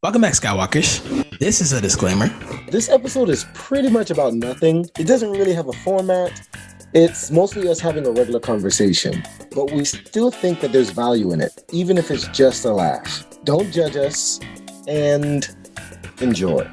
Welcome back, Skywalkers. This is a disclaimer. This episode is pretty much about nothing. It doesn't really have a format. It's mostly us having a regular conversation, but we still think that there's value in it, even if it's just a laugh. Don't judge us and enjoy.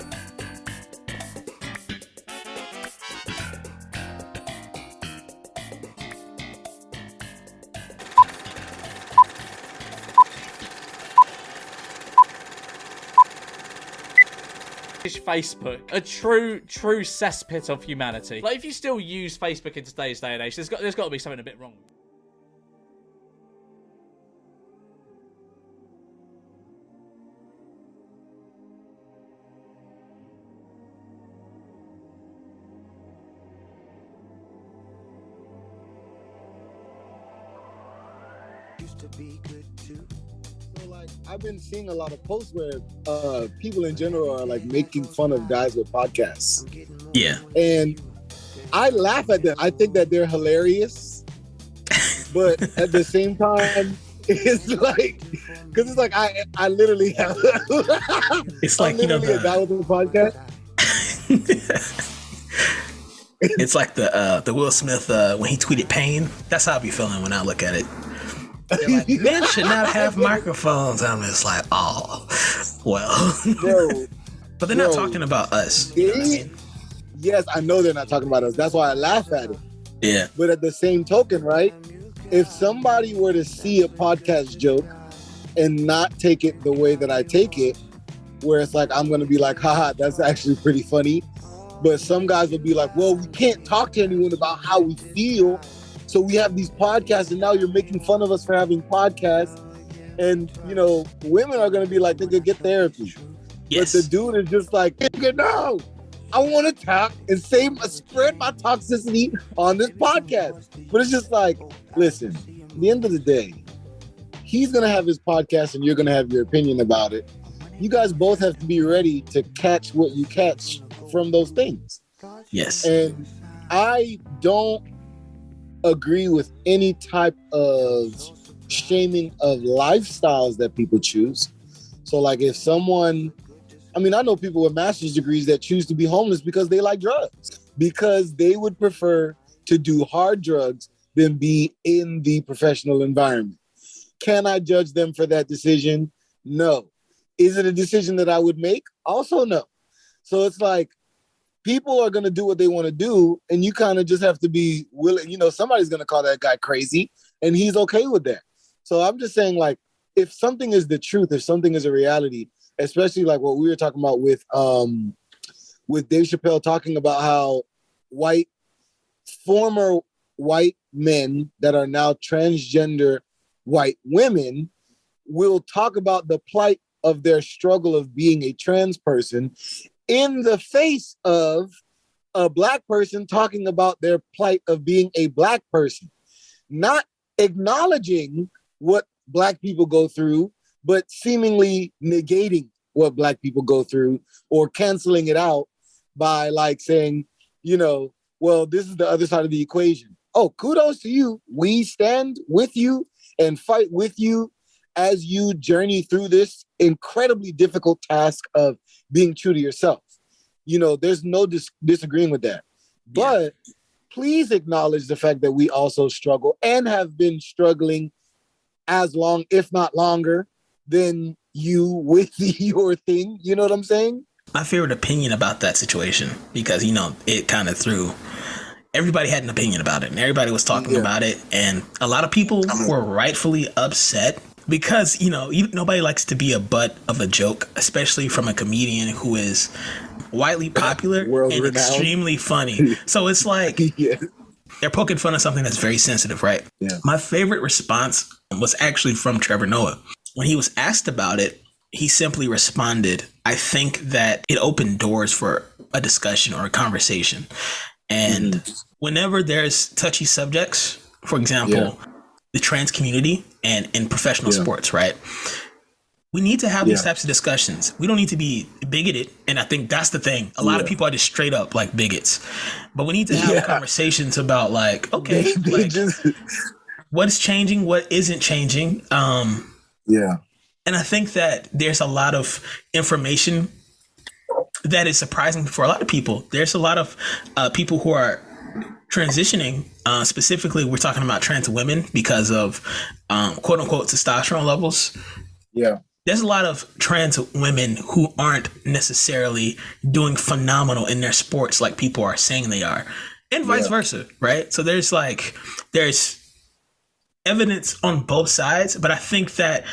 Facebook, a true cesspit of humanity. Like, if you still use Facebook in today's day and age, there's got to be something a bit wrong. Used to be good too. So, like, I've been seeing a lot of posts where people in general are like making fun of guys with podcasts. Yeah. And I laugh at them. I think that they're hilarious. But at the same time, it's like, because it's like, I literally have, It's like, I'm literally a guy with a podcast. It's like the Will Smith when he tweeted pain. That's how I be feeling when I look at it. They're like, men should not have microphones. I'm just like, oh, well. Bro, but they're not talking about us. You know what I mean? Yes, I know they're not talking about us. That's why I laugh at it. Yeah. But at the same token, right? If somebody were to see a podcast joke and not take it the way that I take it, where it's like, I'm going to be like, haha, that's actually pretty funny. But some guys will be like, well, we can't talk to anyone about how we feel. So we have these podcasts, and now you're making fun of us for having podcasts. And, you know, women are going to be like, they could get therapy. Yes. But the dude is just like, no, I want to talk and spread my toxicity on this podcast. But it's just like, listen, at the end of the day, he's going to have his podcast and you're going to have your opinion about it. You guys both have to be ready to catch what you catch from those things. Yes. And I don't agree with any type of shaming of lifestyles that people choose. So like if someone, I mean, I know people with master's degrees that choose to be homeless because they like drugs, because they would prefer to do hard drugs than be in the professional environment. Can I judge them for that decision? No. Is it a decision that I would make? Also no. So it's like, people are going to do what they want to do, and you kind of just have to be willing. You know, somebody's going to call that guy crazy, and he's okay with that. So I'm just saying, like, if something is the truth, if something is a reality, especially like what we were talking about with Dave Chappelle talking about how former white men that are now transgender white women will talk about the plight of their struggle of being a trans person in the face of a black person talking about their plight of being a black person, not acknowledging what black people go through, but seemingly negating what black people go through or canceling it out by like saying, you know, well, this is the other side of the equation. Oh, kudos to you. We stand with you and fight with you as you journey through this incredibly difficult task of being true to yourself. You know, there's no disagreeing with that. But please acknowledge the fact that we also struggle and have been struggling as long, if not longer, than you with your thing. You know what I'm saying? My favorite opinion about that situation, because, you know, it kind of everybody had an opinion about it and everybody was talking about it. And a lot of people were rightfully upset because, you know, nobody likes to be a butt of a joke, especially from a comedian who is widely popular and extremely funny. So it's like they're poking fun of something that's very sensitive, right? Yeah. My favorite response was actually from Trevor Noah. When he was asked about it, he simply responded, I think that it opened doors for a discussion or a conversation. And whenever there's touchy subjects, for example, the trans community and in professional sports, right? We need to have these types of discussions. We don't need to be bigoted. And I think that's the thing. A lot of people are just straight up like bigots. But we need to have conversations about like, okay, what is changing? What isn't changing? And I think that there's a lot of information that is surprising for a lot of people. There's a lot of people who are transitioning. Specifically, we're talking about trans women because of quote unquote testosterone levels. Yeah. There's a lot of trans women who aren't necessarily doing phenomenal in their sports like people are saying they are, and vice versa, right? So there's evidence on both sides, but I think that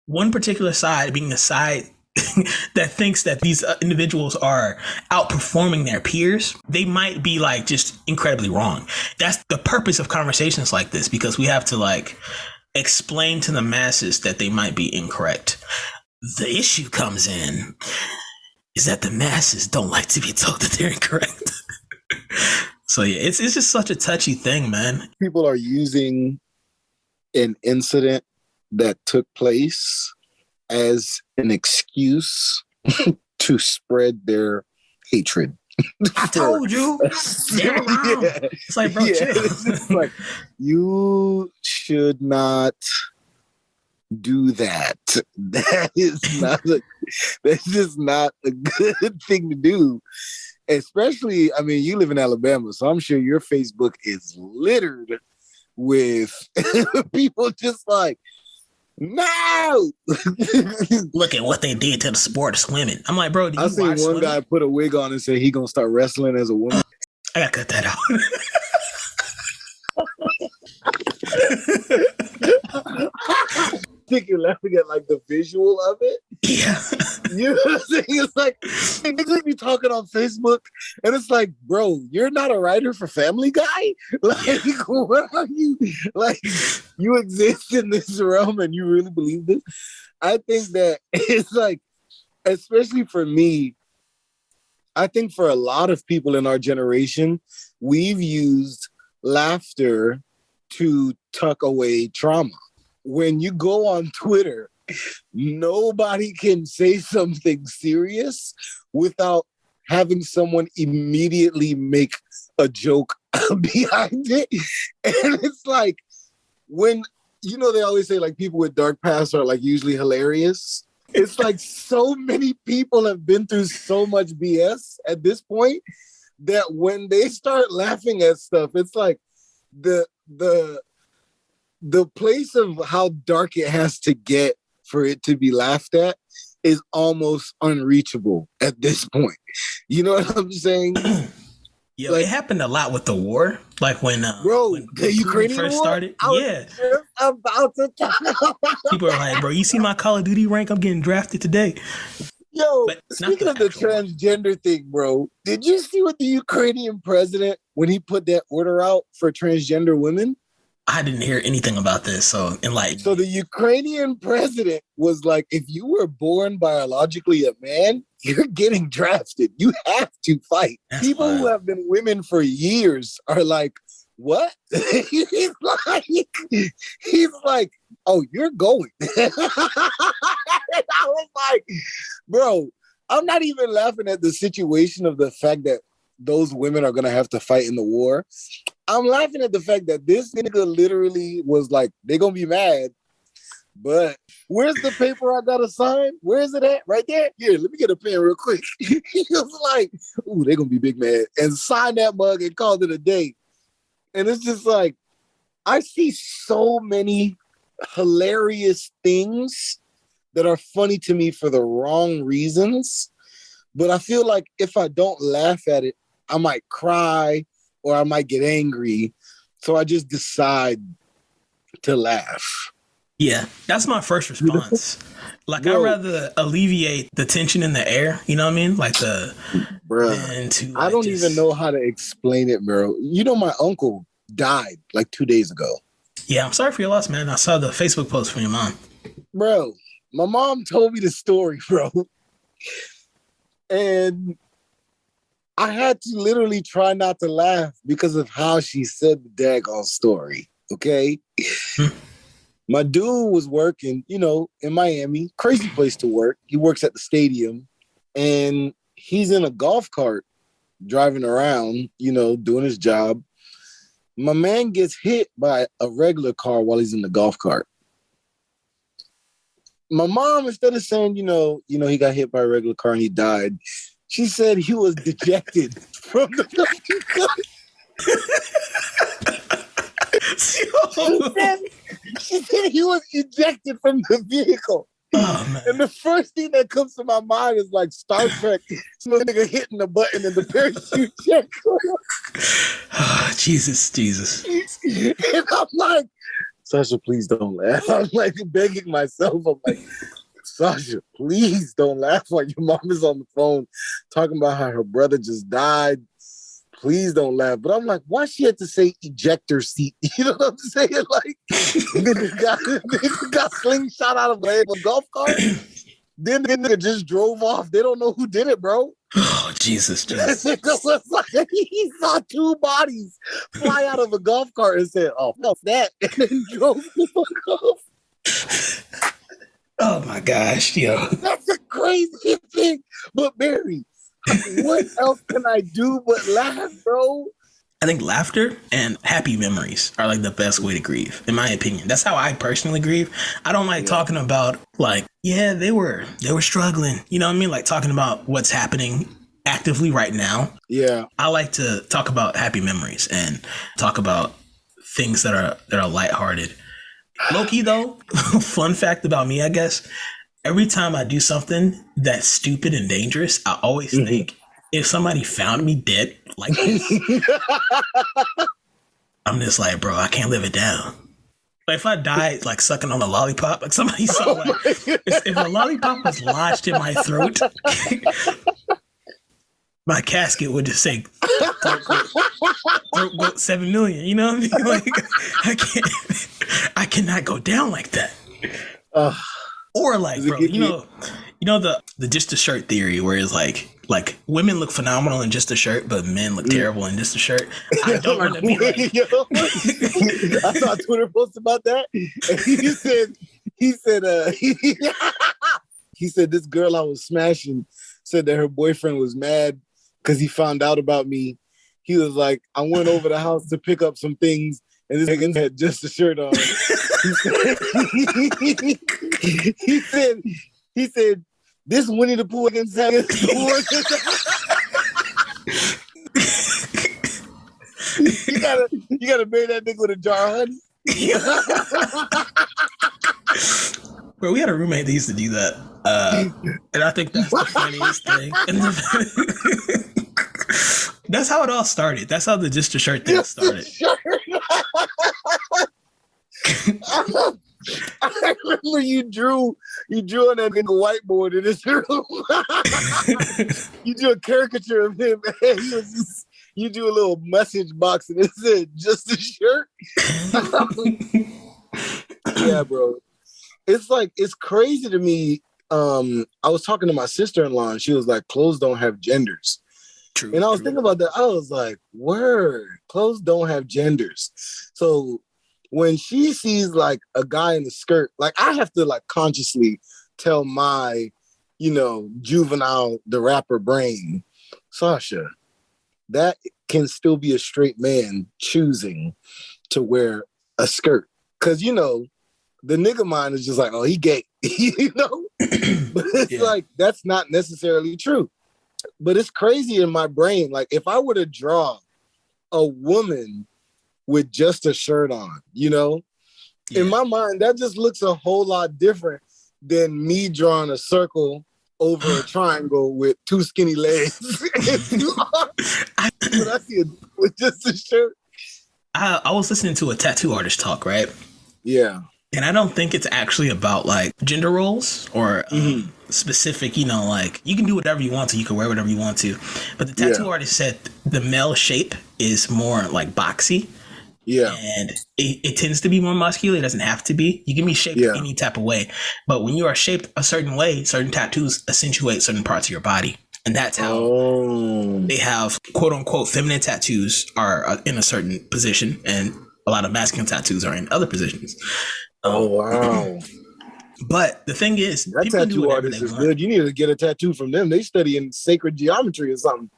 one particular side, being the side that thinks that these individuals are outperforming their peers, they might be like just incredibly wrong. That's the purpose of conversations like this, because we have to like explain to the masses that they might be incorrect. The issue comes in is that the masses don't like to be told that they're incorrect. So yeah, it's just such a touchy thing, man. People are using an incident that took place as an excuse to spread their hatred. I told you. They're wrong. It's like, bro, chill. It's like, you should not do that. That's just not a good thing to do. Especially, I mean, you live in Alabama, so I'm sure your Facebook is littered with people just like, no. Look at what they did to the sport of swimming. I'm like, bro, I seen one guy put a wig on and say he gonna start wrestling as a woman. I gotta cut that out. I think you're laughing at like the visual of it. Yeah. You know what I'm saying? It's like niggas be talking on Facebook, and it's like, bro, you're not a writer for Family Guy? Like, what are you? Like, you exist in this realm and you really believe this? I think that it's like, especially for me, I think for a lot of people in our generation, we've used laughter to tuck away trauma. When you go on Twitter, nobody can say something serious without having someone immediately make a joke behind it. And it's like, when, you know, they always say like people with dark pasts are like usually hilarious. It's like so many people have been through so much BS at this point that when they start laughing at stuff, it's like the place of how dark it has to get for it to be laughed at is almost unreachable at this point. You know what I'm saying? Yeah, like, it happened a lot with the war. Like when the Ukrainian first war started. Yeah, about to talk about. People are like, bro, you see my Call of Duty rank? I'm getting drafted today. Yo, But speaking of the transgender thing, bro, did you see what the Ukrainian president, when he put that order out for transgender women? I didn't hear anything about this, so enlighten. So the Ukrainian president was like, if you were born biologically a man, you're getting drafted. You have to fight. That's People wild. who have been women for years are like, what? he's like, oh, you're going. And I was like, bro, I'm not even laughing at the situation of the fact that those women are going to have to fight in the war. I'm laughing at the fact that this nigga literally was like, they're going to be mad, but where's the paper I got to sign? Where is it at? Right there? Here, let me get a pen real quick. He was like, ooh, they're going to be big mad. And sign that mug and called it a day. And it's just like, I see so many hilarious things that are funny to me for the wrong reasons. But I feel like if I don't laugh at it, I might cry or I might get angry. So I just decide to laugh. Yeah, that's my first response. Like, Bro, I'd rather alleviate the tension in the air. You know what I mean? Like bro, I don't even know how to explain it, bro. You know, my uncle died like 2 days ago. Yeah, I'm sorry for your loss, man. I saw the Facebook post from your mom. Bro, my mom told me the story, bro. And I had to literally try not to laugh because of how she said the daggone story, okay? My dude was working, you know, in Miami, crazy place to work. He works at the stadium, and he's in a golf cart driving around, you know, doing his job. My man gets hit by a regular car while he's in the golf cart. my mom, instead of saying, he got hit by a regular car and he died, she said he was dejected from the she said he was ejected from the vehicle. Oh, man. And the first thing that comes to my mind is like Star Trek, some nigga hitting the button and the parachute check. Oh, Jesus. And I'm like, Sasha, please don't laugh. I'm like begging myself. I'm like, Sasha, please don't laugh while your mom is on the phone talking about how her brother just died. Please don't laugh. But I'm like, why she had to say ejector seat? You know what I'm saying? Like, nigga got slingshot out of a golf cart. Then the nigga just drove off. They don't know who did it, bro. Oh, Jesus. Was like, he saw two bodies fly out of a golf cart and said, oh, fuck that. And then drove the fuck off. Oh, my gosh, yo. That's a crazy thing. But, Barry, what else can I do but laugh, bro? I think laughter and happy memories are like the best way to grieve, in my opinion. That's how I personally grieve. I don't like talking about like, yeah, they were struggling. You know what I mean? Like talking about what's happening actively right now. Yeah. I like to talk about happy memories and talk about things that are lighthearted. Low-key though, fun fact about me, I guess, every time I do something that's stupid and dangerous, I always think, if somebody found me dead like this, I'm just like, bro, I can't live it down. Like if I died like sucking on a lollipop, like somebody saw like, if a lollipop was lodged in my throat, my casket would just say throat goat 7 million. You know what I mean? Like I cannot go down like that. Or like, bro, you know the just a shirt theory, where it's like women look phenomenal in just a shirt, but men look terrible in just a shirt. I don't want to be like. I saw a Twitter post about that. And he said this girl I was smashing said that her boyfriend was mad because he found out about me. He was like, I went over the house to pick up some things, and this nigga had just a shirt on. He said, this Winnie the Pooh against you gotta bury that nigga with a jar of honey. Bro, we had a roommate that used to do that. And I think that's the funniest thing. That's how it all started. That's how the just a shirt thing started. I remember you drew on that nigga whiteboard in his room. You drew a caricature of him, and you drew a little message box, and it said "just a shirt." Yeah, bro. It's crazy to me. I was talking to my sister-in-law, and she was like, "Clothes don't have genders." True. And I was thinking about that. I was like, "Word, clothes don't have genders." So when she sees like a guy in a skirt, like I have to like consciously tell my, juvenile, the rapper brain, Sasha, that can still be a straight man choosing to wear a skirt. Cause the nigga mind is just like, oh, he gay, But it's like, that's not necessarily true. But it's crazy in my brain. Like if I were to draw a woman with just a shirt on, in my mind, that just looks a whole lot different than me drawing a circle over a triangle with two skinny legs. I see it with just a shirt. I was listening to a tattoo artist talk, right? Yeah. And I don't think it's actually about like gender roles or specific, like you can do whatever you want to, you can wear whatever you want to. But the tattoo artist said the male shape is more like boxy. Yeah. And it tends to be more muscular. It doesn't have to be. You can be shaped any type of way. But when you are shaped a certain way, certain tattoos accentuate certain parts of your body. And that's how they have quote unquote feminine tattoos are in a certain position. And a lot of masculine tattoos are in other positions. Oh, wow. But the thing is, that tattoo artist is good. You need to get a tattoo from them. They study in sacred geometry or something.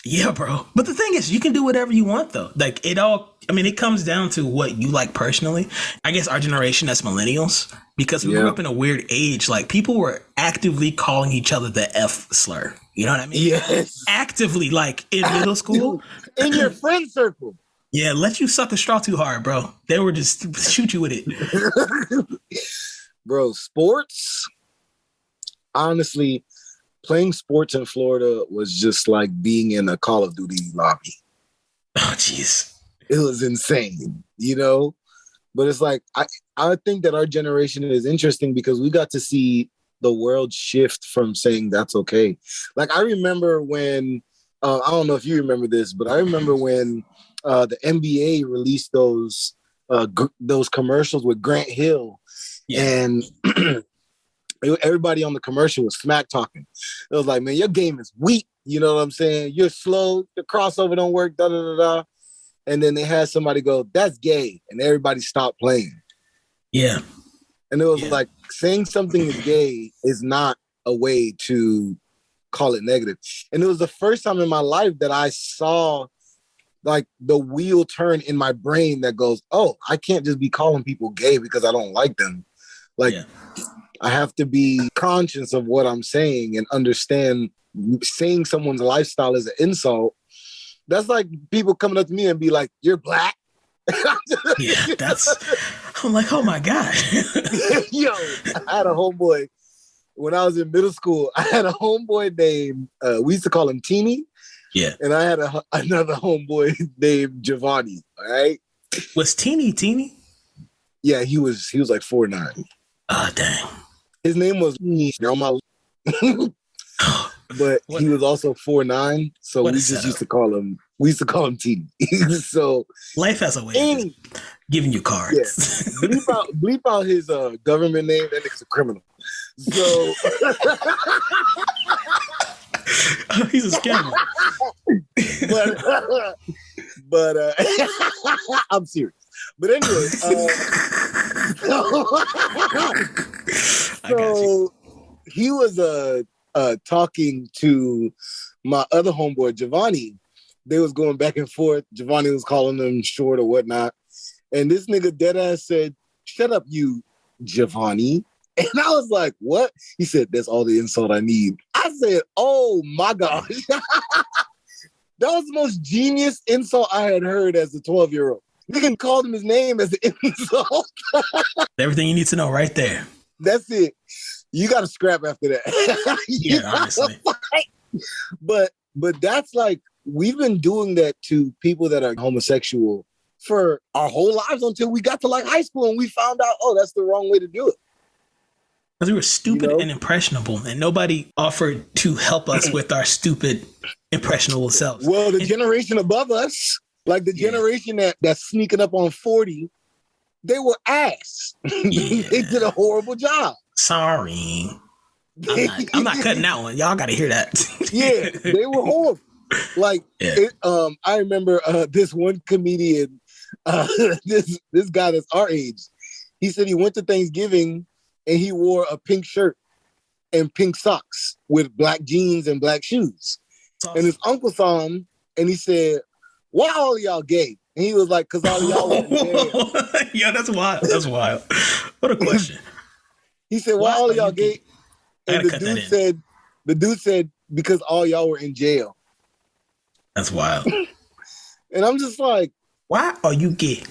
Yeah, bro. But the thing is, you can do whatever you want, though. Like, it comes down to what you like personally. I guess our generation as millennials, because we grew up in a weird age. Like, people were actively calling each other the F slur. You know what I mean? Yes. Actively, like in middle school. In your friend circle. Yeah, let you suck a straw too hard, bro. They were just shoot you with it. Bro, sports, honestly, playing sports in Florida was just like being in a Call of Duty lobby. Oh, jeez. It was insane, you know? But it's like, I think that our generation is interesting because we got to see the world shift from saying that's okay. Like, I remember when, I don't know if you remember this, but I remember when the NBA released those commercials with Grant Hill, and everybody on the commercial was smack talking. It was like, man, your game is weak. You know what I'm saying? You're slow. The crossover don't work. Da da da da. And then they had somebody go, "That's gay," and everybody stopped playing. Yeah. And it was like, saying something is gay is not a way to call it negative. And it was the first time in my life that I saw like the wheel turn in my brain that goes, oh, I can't just be calling people gay because I don't like them. Like, I have to be conscious of what I'm saying and understand saying someone's lifestyle is an insult. That's like people coming up to me and be like, "You're black." Yeah, I'm like, oh my God. Yo, I had a homeboy when I was in middle school. I had a homeboy named, we used to call him Teeny. Yeah. And I had another homeboy named Giovanni. All right. Was Teeny? Yeah, he was like 4'9". Oh, dang. His name was but he was also 4'9", so we just used to call him. We used to call him Teeny. So life has a way of giving you cards. Yeah. Bleep out his government name. That nigga's a criminal. So he's a scammer. but I'm serious. But anyway, so he was talking to my other homeboy Giovanni. They was going back and forth. Giovanni was calling him short or whatnot. And this nigga deadass said, "Shut up, you Giovanni." And I was like, "What?" He said, "That's all the insult I need." I said, "Oh my gosh." That was the most genius insult I had heard as a 12-year-old. Nigga called him his name as an insult. Everything you need to know right there. That's it. You got to scrap after that. Yeah, honestly. But that's like, we've been doing that to people that are homosexual for our whole lives until we got to like high school and we found out, oh, that's the wrong way to do it. Because we were stupid and impressionable, and nobody offered to help us with our stupid, impressionable selves. Well, the generation above us, like the generation that's sneaking up on 40, they were ass. They did a horrible job. Sorry. I'm not cutting that one. Y'all got to hear that. Yeah, they were horrible. Like, I remember this one comedian, this guy that's our age, he said he went to Thanksgiving and he wore a pink shirt and pink socks with black jeans and black shoes. Awesome. And his uncle saw him and he said, "Why all of y'all gay?" And he was like, "Cause all of y'all were gay." Yeah, that's wild. That's wild. What a question. He said, "Why all of y'all gay?" And the dude said, "Because all y'all were in jail." That's wild. And I'm just like, why are you gay?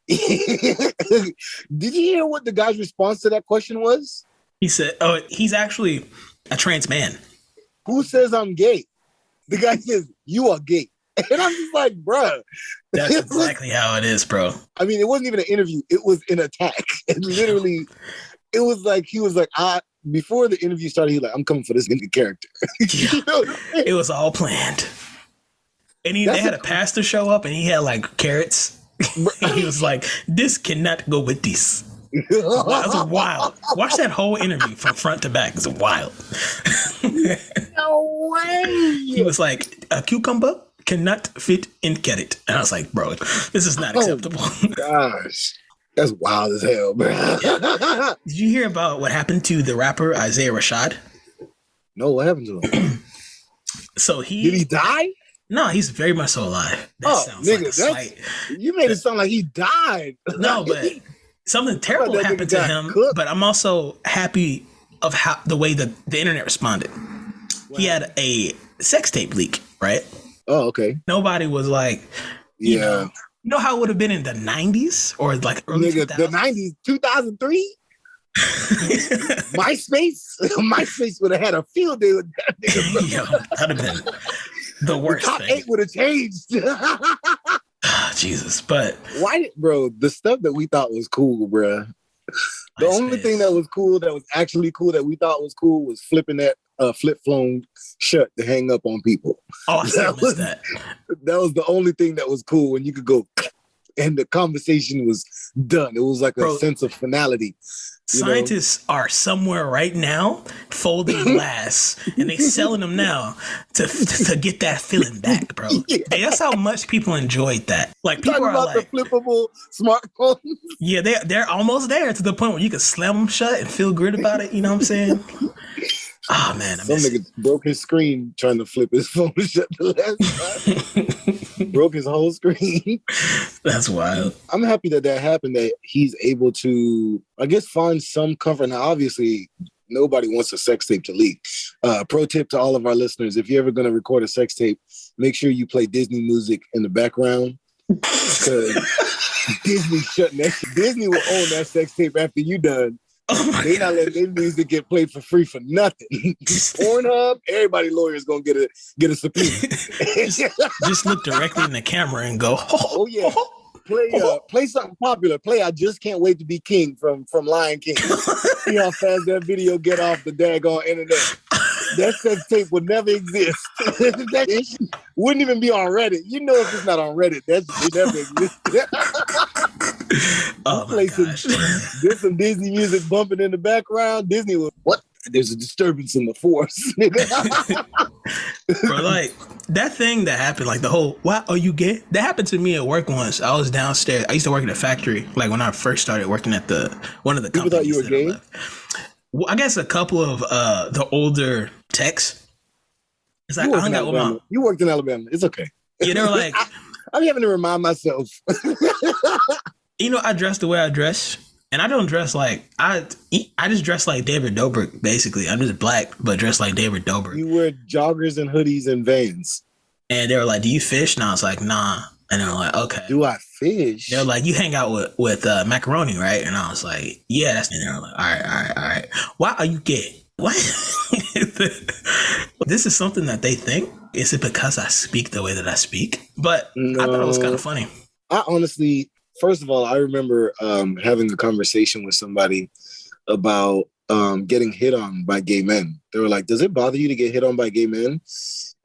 Did you hear what the guy's response to that question was? He said, "Oh, he's actually a trans man." Who says I'm gay? The guy says, "You are gay." And I'm just like, bruh. That's exactly how it is, bro. I mean, it wasn't even an interview. It was an attack. And literally, it was like, he was like, before the interview started, he was like, "I'm coming for this nigga character." Yeah. You know, it was all planned. And they had a pastor show up and he had like carrots. And he was like, "This cannot go with this." That's wild. Watch that whole interview from front to back. It's wild. No way. He was like, "A cucumber cannot fit in carrot." And I was like, "Bro, this is not acceptable." Gosh. That's wild as hell, bro. Yeah. Did you hear about what happened to the rapper Isaiah Rashad? No, what happened to him? So did he die? No, he's very much so alive. That sounds nigga, like a slight. You made it sound like he died. No, but something terrible that happened nigga to got him, cooked. but I'm also happy of how the way that the internet responded. He had a sex tape leak, right? Oh, okay. Nobody was like, Yeah. you know how it would have been in the 90s or like early Nigga, 2000s? the 90s, 2003? MySpace would have had a field day with that nigga. Yo, that'd have been the worst Top thing. 8 would have changed. Jesus, but Why, bro? The stuff that we thought was cool, bro. The only MySpace. thing that was cool, that was actually cool, that we thought was cool, was flipping that flip phone shut to hang up on people. Oh, I still miss that. That was the only thing that was cool, when you could go and the conversation was done. It was like a sense of finality. Scientists are somewhere right now folding glass and they selling them now to get that feeling back, bro. Yeah. Hey, that's how much people enjoyed that. Like people Talking are about like, the flippable smartphone. yeah, they're almost there to the point where you can slam them shut and feel good about it. You know what I'm saying? Oh man, I Some miss it. nigga broke his screen trying to flip his phone shut the last time. Broke his whole screen. That's wild. I'm happy that happened, that he's able to, I guess, find some comfort. Now, obviously, nobody wants a sex tape to leak. Pro tip to all of our listeners, if you're ever going to record a sex tape, make sure you play Disney music in the background. Because Disney will own that sex tape after you done. Oh They not letting their music get played for free for nothing. Pornhub, everybody lawyer is gonna get a subpoena. Just look directly in the camera and go, Oh yeah. Play something popular. Play I Just Can't Wait to Be King from Lion King. See how fast that video get off the daggone internet. That sex tape would never exist. That wouldn't even be on Reddit. You know, if it's not on Reddit, it never exists. oh my gosh. There's some Disney music bumping in the background. Disney was, what? There's a disturbance in the force. Bro, like that thing that happened, like the whole, "What? Are you gay?" That happened to me at work once. I was downstairs. I used to work at a factory, like when I first started working at one of the People companies. thought you were that I gay? left. Well, I guess a couple of the older techs. It's like I hung out with my. You worked in Alabama. It's okay. Yeah, they were like, I'm having to remind myself. you know, I dress the way I dress, and I don't dress like I just dress like David Dobrik. Basically, I'm just black, but dressed like David Dobrik. You wear joggers and hoodies and Vans. And they were like, "Do you fish?" And I was like, "Nah." And they were like, "Okay." Do I fish? They're like, "You hang out with macaroni, right?" And I was like, "Yeah." And they were like, all right. Why are you gay? What? This is something that they think. Is it because I speak the way that I speak? But No. I thought it was kind of funny. I honestly, first of all, I remember having a conversation with somebody about getting hit on by gay men. They were like, "Does it bother you to get hit on by gay men?"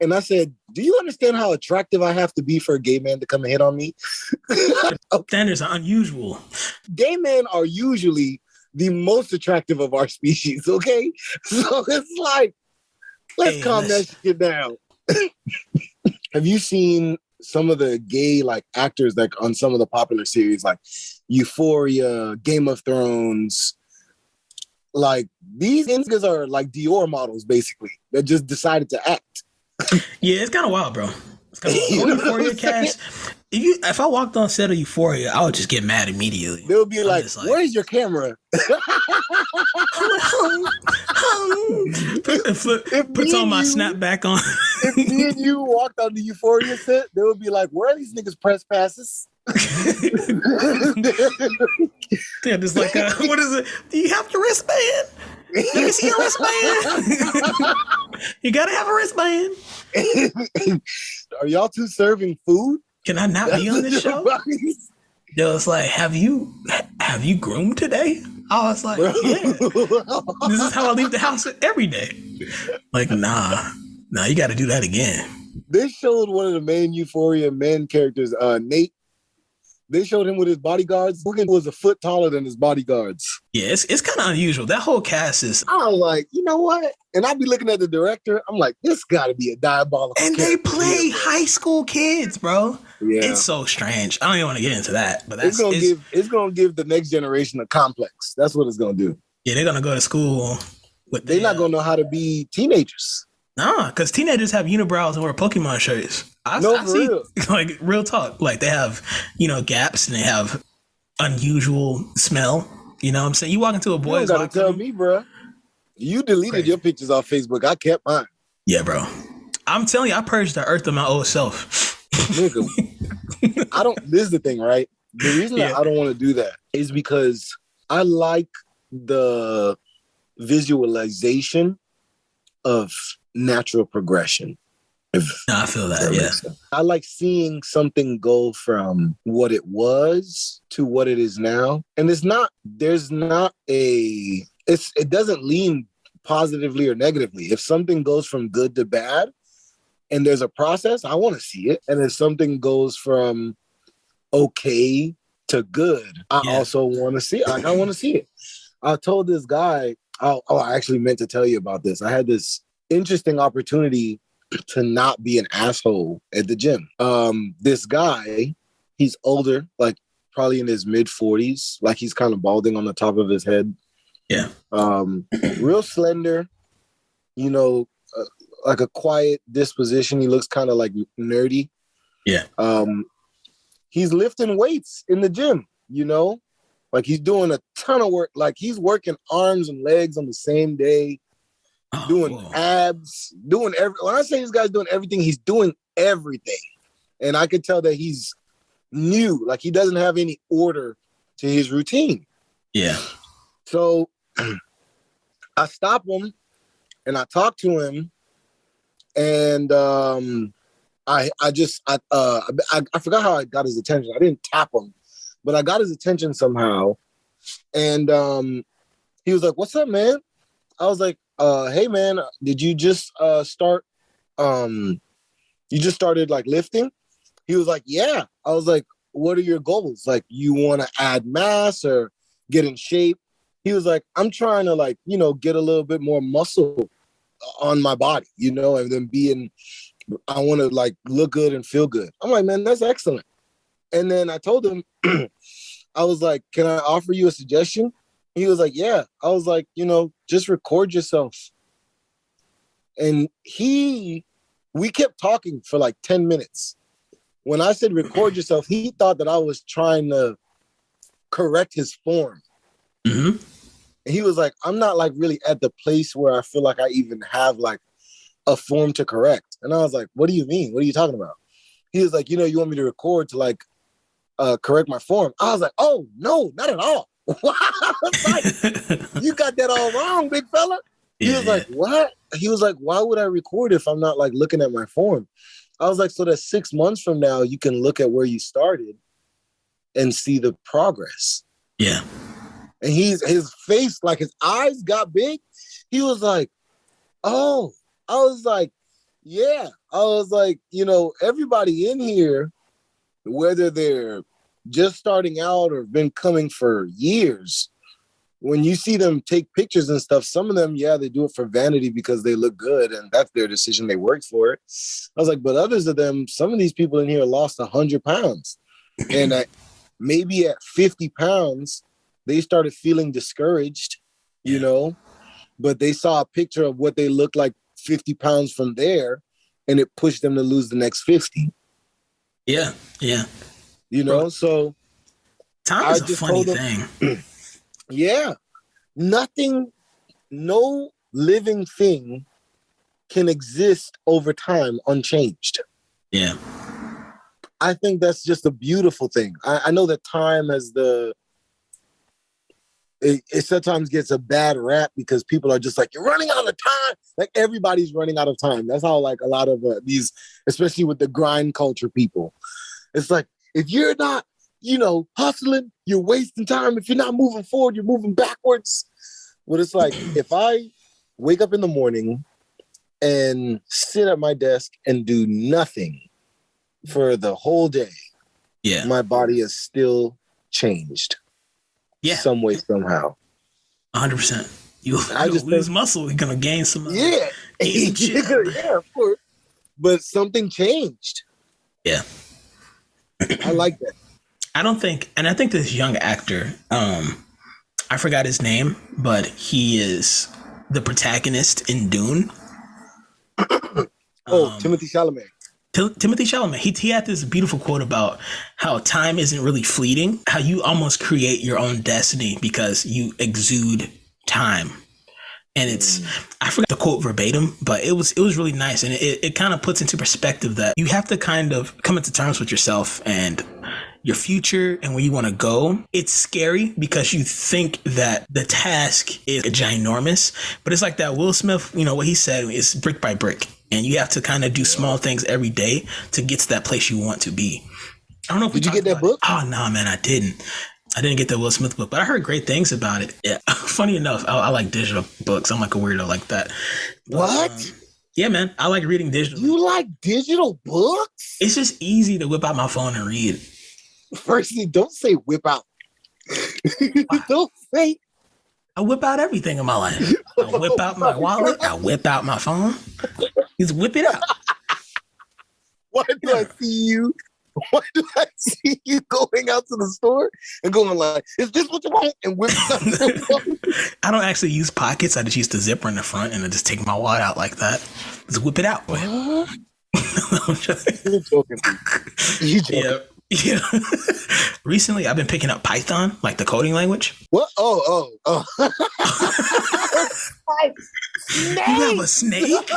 And I said, "Do you understand how attractive I have to be for a gay man to come and hit on me?" Standards are unusual. Gay men are usually the most attractive of our species, okay? So it's like, let's calm that shit down. Have you seen some of the gay like actors like on some of the popular series like Euphoria, Game of Thrones? Like these niggas are like Dior models basically that just decided to act. Yeah, it's kind of wild, bro. It's kind of Euphoria cast. If I walked on set of Euphoria, I would just get mad immediately. They'll be like, "Where's your camera?" Puts on my snapback on. If me and you walked on the Euphoria set, they would be like, "Where are these niggas press passes?" Yeah, just like, what is it? Do you have your wristband? Let me see your wristband. You gotta have a wristband. Are y'all two serving food? Can I not be on this show? Yo, it's like, have you groomed today? I was like, yeah. This is how I leave the house every day. Like, nah, you got to do that again. They showed one of the main Euphoria men characters, Nate. They showed him with his bodyguards. He was a foot taller than his bodyguards. Yeah, it's kind of unusual. That whole cast is. I was like, you know what? And I'd be looking at the director. I'm like, this got to be a diabolical. And they play high school kids, bro. Yeah, it's so strange. I don't even want to get into that, but it's gonna give the next generation a complex. That's what it's gonna do. Yeah, they're gonna go to school. They're not gonna know how to be teenagers. Nah, because teenagers have unibrows and wear Pokemon shirts. I see, real. Like real talk. Like they have, gaps and they have unusual smell. You know what I'm saying? You walk into a You don't boy's gotta locker tell room. me, bro. You deleted Crazy. your pictures off Facebook. I kept mine. Yeah, bro. I'm telling you, I purged the earth of my old self. Nigga, I don't. This is the thing, right? The reason that Yeah. I don't want to do that is because I like the visualization of natural progression. If No, I feel that. that Yeah. makes sense. I like seeing something go from what it was to what it is now. And there's not it doesn't lean positively or negatively. If something goes from good to bad and there's a process, I want to see it. And if something goes from okay to good, I also want to see it. Like, I want to see it. I told this guy, I actually meant to tell you about this. I had this interesting opportunity to not be an asshole at the gym. This guy, he's older, like probably in his mid 40s, like he's kind of balding on the top of his head. Yeah. Real slender, you know, like a quiet disposition. He looks kind of like nerdy. Yeah. He's lifting weights in the gym, you know, like he's doing a ton of work. Like he's working arms and legs on the same day. Doing abs, when I say this guy's doing everything, he's doing everything. And I could tell that he's new, like he doesn't have any order to his routine. Yeah. So I stop him and I talk to him, and I forgot how I got his attention. I didn't tap him, but I got his attention somehow. And he was like, "What's up, man?" I was like, "Hey man, did you just start you just started like lifting?" He was like, "Yeah." I was like, "What are your goals? Like, you want to add mass or get in shape?" He was like, "I'm trying to, like, you know, get a little bit more muscle on my body, you know, and then I want to like look good and feel good." I'm like, "Man, that's excellent." And then I told him, I was like, "Can I offer you a suggestion?" He was like, "Yeah." I was like, "You know, just record yourself." And we kept talking for like 10 minutes. When I said record yourself, he thought that I was trying to correct his form. Mm-hmm. And he was like, "I'm not like really at the place where I feel like I even have like a form to correct." And I was like, "What do you mean? What are you talking about?" He was like, "You know, you want me to record to like correct my form?" I was like, "Oh, no, not at all." I was like, "You got that all wrong, big fella." He was like, "What?" He was like, "Why would I record if I'm not like looking at my form?" I was like, "So that 6 months from now, you can look at where you started and see the progress." Yeah. And his face, like his eyes got big. He was like, "Oh." I was like, "Yeah." I was like, you know, everybody in here, whether they're just starting out or been coming for years, when you see them take pictures and stuff, some of them, yeah, they do it for vanity because they look good and that's their decision. They worked for it. I was like, but others of them, some of these people in here lost 100 pounds. And maybe at 50 pounds, they started feeling discouraged, you know, but they saw a picture of what they looked like 50 pounds from there, and it pushed them to lose the next 50. Yeah. Yeah. You know, so time is a funny thing. Yeah. No living thing can exist over time unchanged. Yeah. I think that's just a beautiful thing. I know that time has it sometimes gets a bad rap because people are just like, "You're running out of time." Like everybody's running out of time. That's how like a lot of these, especially with the grind culture people, it's like, if you're not, you know, hustling, you're wasting time. If you're not moving forward, you're moving backwards. But it's like, if I wake up in the morning and sit at my desk and do nothing for the whole day, my body is still changed. Yeah. Some way, somehow. 100%. You'll lose muscle. You're going to gain some. Yeah. Gain some shit. Yeah, of course. But something changed. Yeah. I like that. I think this young actor, I forgot his name, but he is the protagonist in Dune. Timothy Chalamet. Timothy Chalamet, he had this beautiful quote about how time isn't really fleeting, how you almost create your own destiny because you exude time. And I forgot the quote verbatim, but it was really nice. And it kind of puts into perspective that you have to kind of come into terms with yourself and your future and where you want to go. It's scary because you think that the task is ginormous, but it's like that Will Smith, what he said is brick by brick. And you have to kind of do small things every day to get to that place you want to be. I don't know if Did you get that book? Oh, no, man, I didn't. I didn't get the Will Smith book, but I heard great things about it. Yeah. Funny enough, I like digital books. I'm like a weirdo like that. But, What? Yeah, man. I like reading digital. You like digital books? It's just easy to whip out my phone and read. Firstly, don't say whip out. Don't say. I whip out everything in my life. I whip out my wallet. I whip out my phone. Just whip it out. Why do I see you? Why do I see you going out to the store and going like, is this what you want? And whip out your phone? I don't actually use pockets. I just use the zipper in the front and I just take my wallet out like that. Just whip it out. What? You're joking. You joking. Yeah. Recently, I've been picking up Python, like the coding language. What? Oh. You have a snake?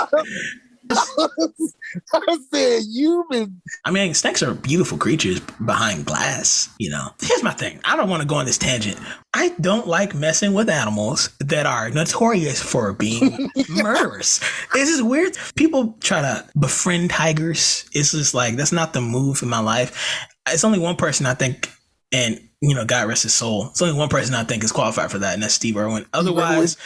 I said you've been. I mean, snakes are beautiful creatures behind glass. Here's my thing. I don't want to go on this tangent. I don't like messing with animals that are notorious for being murderers. It's just weird. People try to befriend tigers. It's just like, that's not the move in my life. It's only one person I think, and God rest his soul. It's only one person I think is qualified for that, and that's Steve Irwin. Otherwise,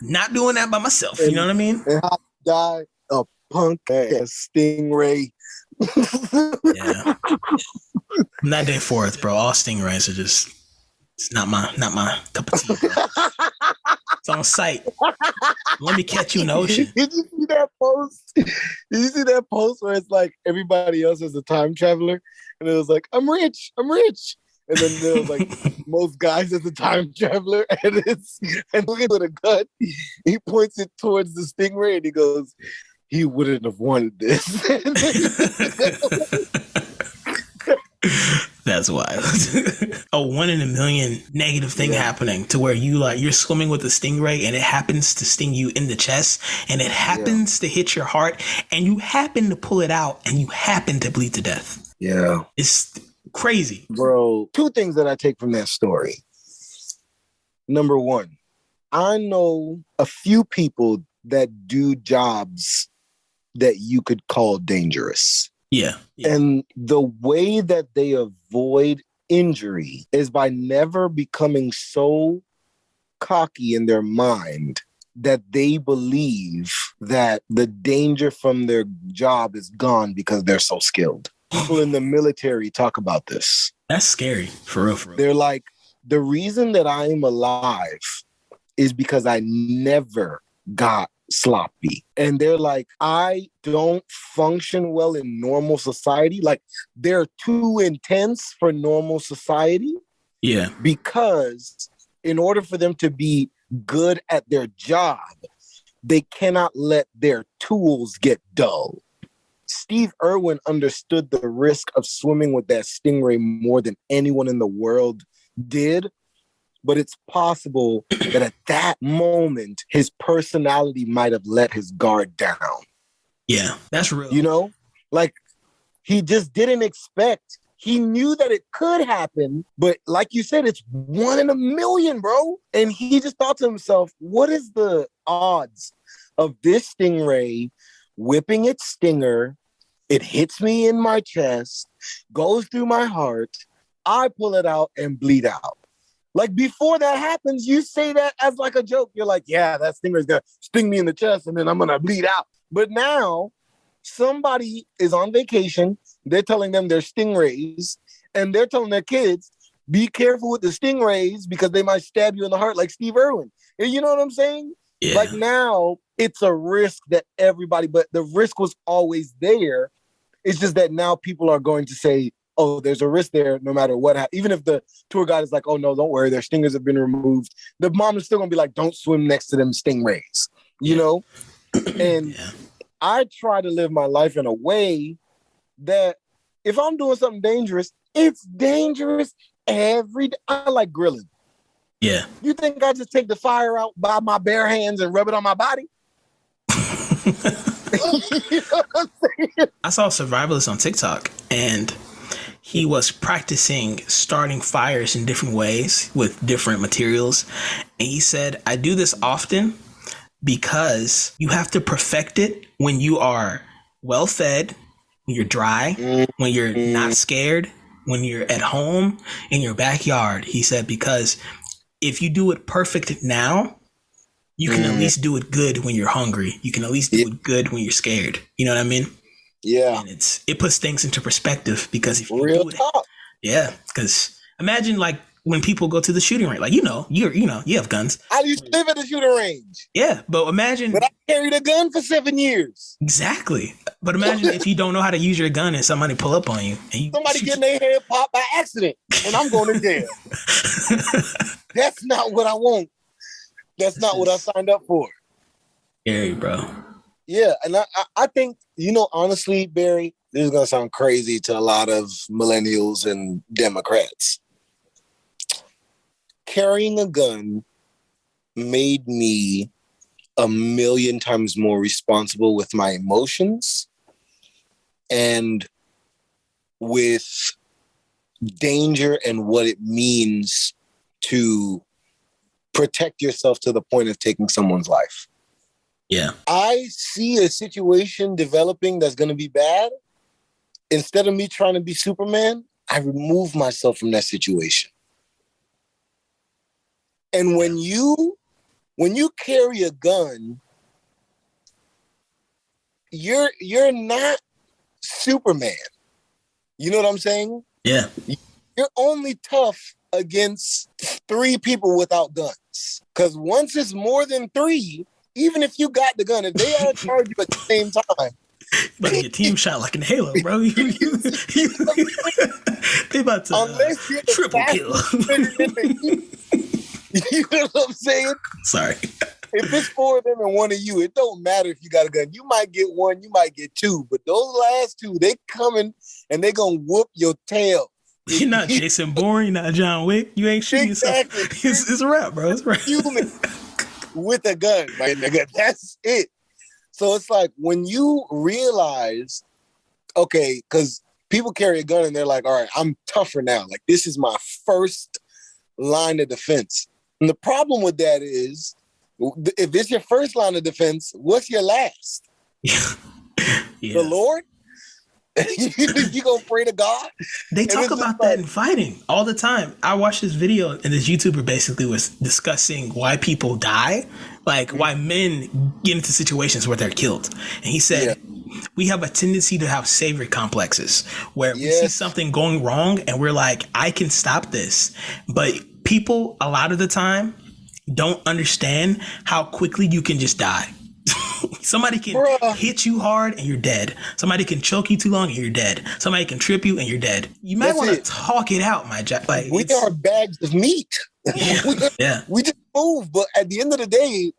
not doing that by myself. You know what I mean? And how die a punk ass stingray. Yeah. I'm not day fourth, bro. All stingrays are just, it's not my cup of tea, bro. It's on site. Let me catch you in the ocean. Did you see that post? Did you see that post where it's like everybody else is a time traveler? And it was like, I'm rich. And then there was like most guys as a time traveler, and looking with a gun, he points it towards the stingray and he goes, he wouldn't have wanted this. That's wild. A 1 in a million negative thing happening to where you're swimming with a stingray and it happens to sting you in the chest and it happens to hit your heart and you happen to pull it out and you happen to bleed to death. Yeah. It's crazy. Bro, 2 things that I take from that story. Number 1, I know a few people that do jobs that you could call dangerous. Yeah. And the way that they avoid injury is by never becoming so cocky in their mind that they believe that the danger from their job is gone because they're so skilled. People in the military talk about this. That's scary. For real. They're like, the reason that I'm alive is because I never got sloppy. And they're like, I don't function well in normal society. Like, they're too intense for normal society. Yeah. Because in order for them to be good at their job, they cannot let their tools get dull. Steve Irwin understood the risk of swimming with that stingray more than anyone in the world did. But it's possible that at that moment, his personality might have let his guard down. Yeah, that's real. Like, he just didn't expect. He knew that it could happen, but like you said, it's 1 in a million, bro. And he just thought to himself, what is the odds of this stingray whipping its stinger? It hits me in my chest, goes through my heart, I pull it out and bleed out. Like, before that happens, you say that as like a joke. You're like, yeah, that stinger's gonna sting me in the chest and then I'm gonna bleed out. But now somebody is on vacation. They're telling them they're stingrays and they're telling their kids, be careful with the stingrays because they might stab you in the heart like Steve Irwin. You know what I'm saying? Yeah. Like, now it's a risk that everybody, but the risk was always there. It's just that now people are going to say, oh, there's a risk there no matter what happens. Even if the tour guide is like, oh, no, don't worry, their stingers have been removed. The mom is still going to be like, don't swim next to them stingrays, you know? And I try to live my life in a way that if I'm doing something dangerous, it's dangerous every day. I like grilling. Yeah. You think I just take the fire out by my bare hands and rub it on my body? You know what I'm saying? I saw a survivalist on TikTok, and he was practicing starting fires in different ways with different materials. And he said, I do this often because you have to perfect it when you are well fed, when you're dry, when you're not scared, when you're at home in your backyard. He said, because if you do it perfect now, you can at least do it good when you're hungry. You can at least do it good when you're scared. You know what I mean? Yeah. And it puts things into perspective, because if you Real do it, talk. yeah, because imagine like when people go to the shooting range, like, you have guns. I used to live at the shooting range. Yeah, but imagine. But I carried a gun for 7 years. Exactly. But imagine if you don't know how to use your gun and somebody pull up on you. And Somebody getting their head popped by accident and I'm going to jail. That's not what I want. That's not what I signed up for. Scary, bro. Yeah, and I think, honestly, Barry, this is going to sound crazy to a lot of millennials and Democrats. Carrying a gun made me 1,000,000 times more responsible with my emotions and with danger and what it means to protect yourself to the point of taking someone's life. Yeah. I see a situation developing that's going to be bad. Instead of me trying to be Superman, I remove myself from that situation. And when you carry a gun, you're not Superman. You know what I'm saying? Yeah. You're only tough against 3 people without guns. Because once it's more than 3, even if you got the gun, if they all charge you at the same time, but your team shot like in Halo, bro. They about to unless you're triple kill. You know what I'm saying? Sorry. If it's 4 of them and 1 of you, it don't matter if you got a gun. You might get 1, you might get 2, but those last 2, they coming and they gonna whoop your tail. You're not Jason Bourne, you're not John Wick. You ain't shooting Exactly. yourself. It's a wrap, bro. It's a wrap. Human with a gun, my nigga. That's it. So it's like when you realize, okay, because people carry a gun and they're like, all right, I'm tougher now. Like, this is my first line of defense. And the problem with that is, if this is your first line of defense, what's your last? Yeah. The Lord? You gonna pray to God? They talk about that in fighting all the time. I watched this video and this YouTuber basically was discussing why people die, like why men get into situations where they're killed. And he said, we have a tendency to have savior complexes where we see something going wrong and we're like, I can stop this. But people a lot of the time don't understand how quickly you can just die. Somebody can hit you hard and you're dead. Somebody can choke you too long and you're dead. Somebody can trip you and you're dead. You might want to talk it out, my jack. Like, we are bags of meat. Yeah. We just move, but at the end of the day,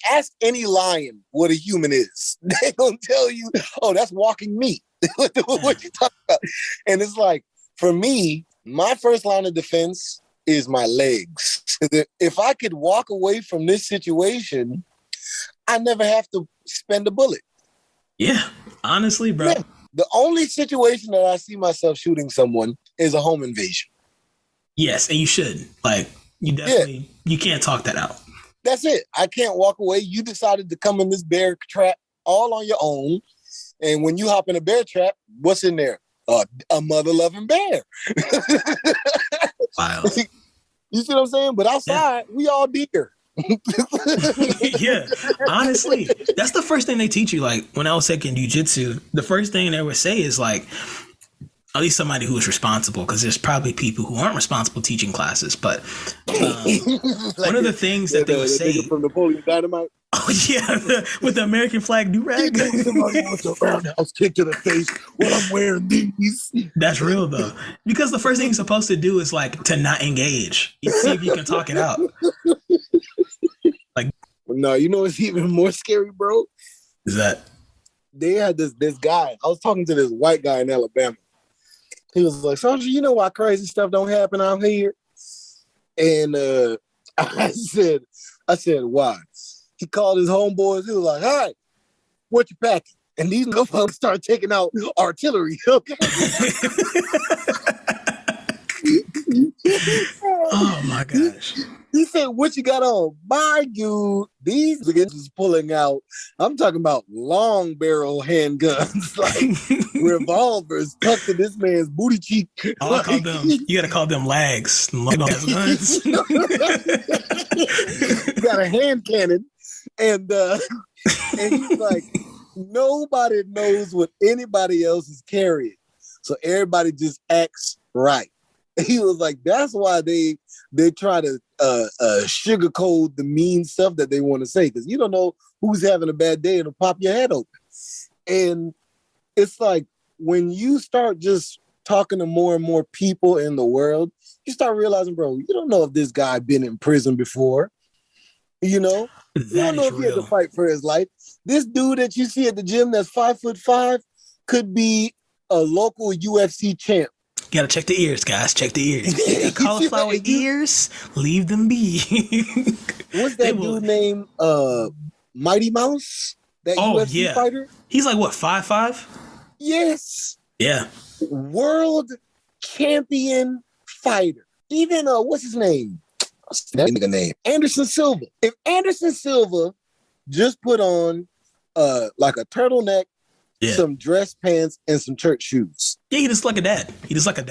ask any lion what a human is. They're gonna tell you, oh, that's walking meat. What you talking about? And it's like, for me, my first line of defense is my legs. If I could walk away from this situation, I never have to spend a bullet. Yeah, honestly, bro. Yeah. The only situation that I see myself shooting someone is a home invasion. Yes, and you should. Like, you definitely, you can't talk that out. That's it. I can't walk away. You decided to come in this bear trap all on your own. And when you hop in a bear trap, what's in there? A mother-loving bear. Wow. You see what I'm saying? But outside, we all deer. Yeah, honestly, that's the first thing they teach you. Like, when I was taking jiu-jitsu, the first thing they would say is like, at least somebody who is responsible, because there's probably people who aren't responsible teaching classes, but one of the things that they would say from Napoleon Dynamite. Oh yeah, with the American flag do-rag. Somebody wants a roundhouse kick to the face while I'm wearing these. That's real though, because the first thing you're supposed to do is like to not engage. You see if you can talk it out. Like, no, you know what's even more scary, bro? Is that they had this guy. I was talking to this white guy in Alabama. He was like, Sasha, you know why crazy stuff don't happen out here? And I said, why? He called his homeboys. He was like, all right, what you packing? And these motherfuckers start taking out artillery. Okay. Oh my gosh. He said, what you got on? My dude, these niggas is pulling out. I'm talking about long barrel handguns, like revolvers tucked in this man's booty cheek. Oh, I call them, you gotta call them lags. Guns. Got a hand cannon. And he's like, nobody knows what anybody else is carrying. So everybody just acts right. He was like, that's why they try to sugarcoat the mean stuff that they want to say, because you don't know who's having a bad day and it'll pop your head open. And it's like when you start just talking to more and more people in the world, you start realizing, bro, you don't know if this guy been in prison before. You know? You don't know if he had to fight for his life. This dude that you see at the gym that's 5'5" could be a local UFC champ. You gotta check the ears, guys. Check the ears. Cauliflower ears, leave them be. What's that dude named Mighty Mouse? That UFC fighter? He's like what, 5'5"? Yes. Yeah. World champion fighter. Even what's his name? That nigga name. Anderson Silva. If Anderson Silva just put on like a turtleneck, some dress pants, and some church shoes. Yeah, he just like a dad.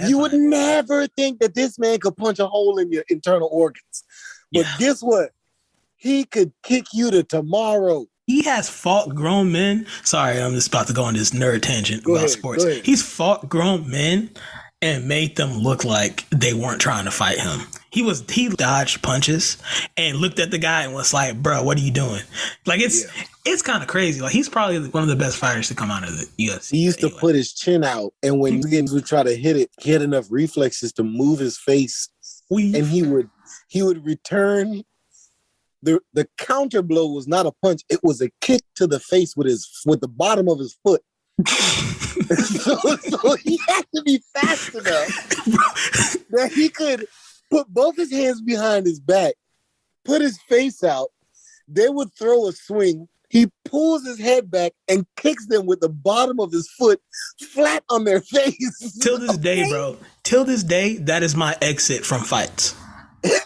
You would never think that this man could punch a hole in your internal organs. But guess what? He could kick you to tomorrow. He has fought grown men. Sorry, I'm just about to go on this nerd tangent about sports. He's fought grown men and made them look like they weren't trying to fight him. He dodged punches and looked at the guy and was like, bro, what are you doing? Like, it's kind of crazy. Like, he's probably one of the best fighters to come out of the UFC. He used to put his chin out, and when he would try to hit it, he had enough reflexes to move his face, and he would return. The counter blow was not a punch; it was a kick to the face with the bottom of his foot. so he had to be fast enough that he could put both his hands behind his back, put his face out. They would throw a swing. He pulls his head back and kicks them with the bottom of his foot flat on their face. Till this day, bro. Till this day, that is my exit from fights.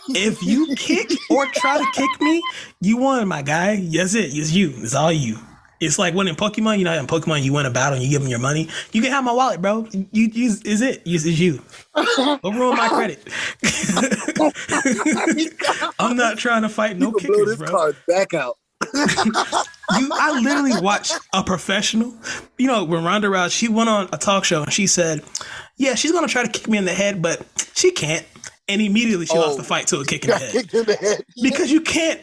If you kick or try to kick me, you won, my guy. That's it. It's you. It's all you. It's like when in Pokemon, you know, in Pokemon, you win a battle and you give them your money. You can have my wallet, bro. Is it? It's you. Don't ruin my credit. I'm not trying to fight no kickers, blow this bro. card back out. I literally watched a professional. You know, when Ronda Rousey, she went on a talk show and she said, yeah, she's going to try to kick me in the head, but she can't. And immediately she lost the fight to a kick in the head. Kicked in the head. Because you can't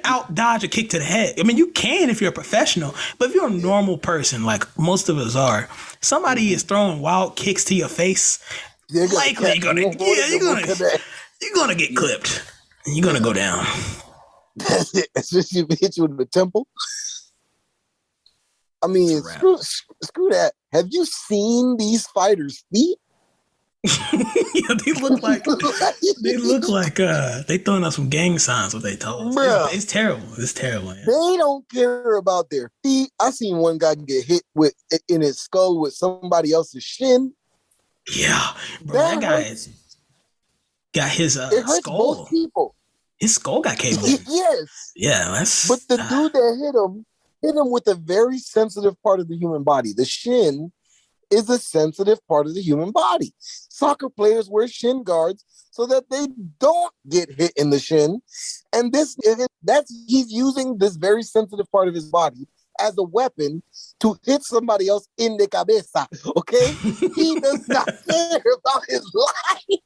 out dodge a kick to the head. I mean, you can if you're a professional, but if you're a normal person, like most of us are, somebody is throwing wild kicks to your face. Likely you're gonna get clipped. And you're gonna go down. That's it. Especially if it hits you in the temple. I mean, screw that. Have you seen these fighters' feet? Yeah, they look like they throwing up some gang signs with their toes. It's terrible. It's terrible. Man. They don't care about their feet. I seen one guy get hit in his skull with somebody else's shin. Yeah, bro, that guy got his it hurts skull. Both people. His skull got caved in. Yes. Yeah, that's. But the dude that hit him with a very sensitive part of the human body. The shin is a sensitive part of the human body. Soccer players wear shin guards so that they don't get hit in the shin. And he's using this very sensitive part of his body as a weapon to hit somebody else in the cabeza. Okay? He does not care about his life.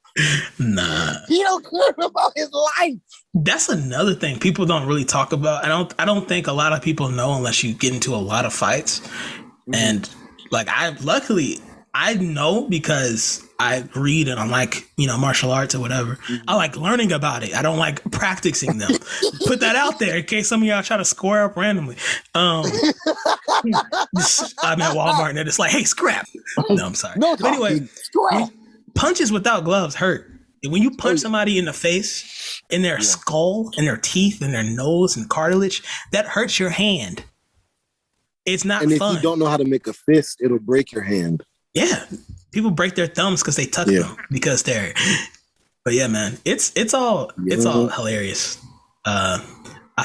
Nah. He don't care about his life. That's another thing people don't really talk about. I don't think a lot of people know unless you get into a lot of fights. Mm-hmm. And like I I know because I read and I like, martial arts or whatever. I like learning about it. I don't like practicing them. Put that out there in case some of y'all try to square up randomly. I'm at Walmart and they're just like, hey, scrap. No, I'm sorry. No, but anyway, punches without gloves hurt. When you punch somebody in the face, in their skull, in their teeth, in their nose and cartilage, that hurts your hand. It's not fun. And if you don't know how to make a fist, it'll break your hand. Yeah, people break their thumbs because they tuck them because they're. But yeah, man, it's all hilarious. I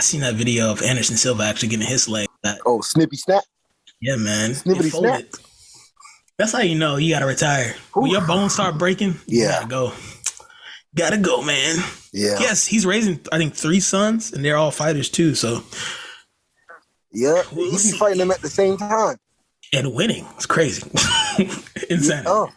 seen that video of Anderson Silva actually getting his leg. Snippy snap. Yeah, man, Snippity snap. That's how you know you gotta retire. When your bones start breaking, you gotta go. Gotta go, man. Yeah. Yes, he's raising I think 3 sons, and they're all fighters too. So. Yeah, he'd be fighting them at the same time. And winning. It's crazy. Insanity.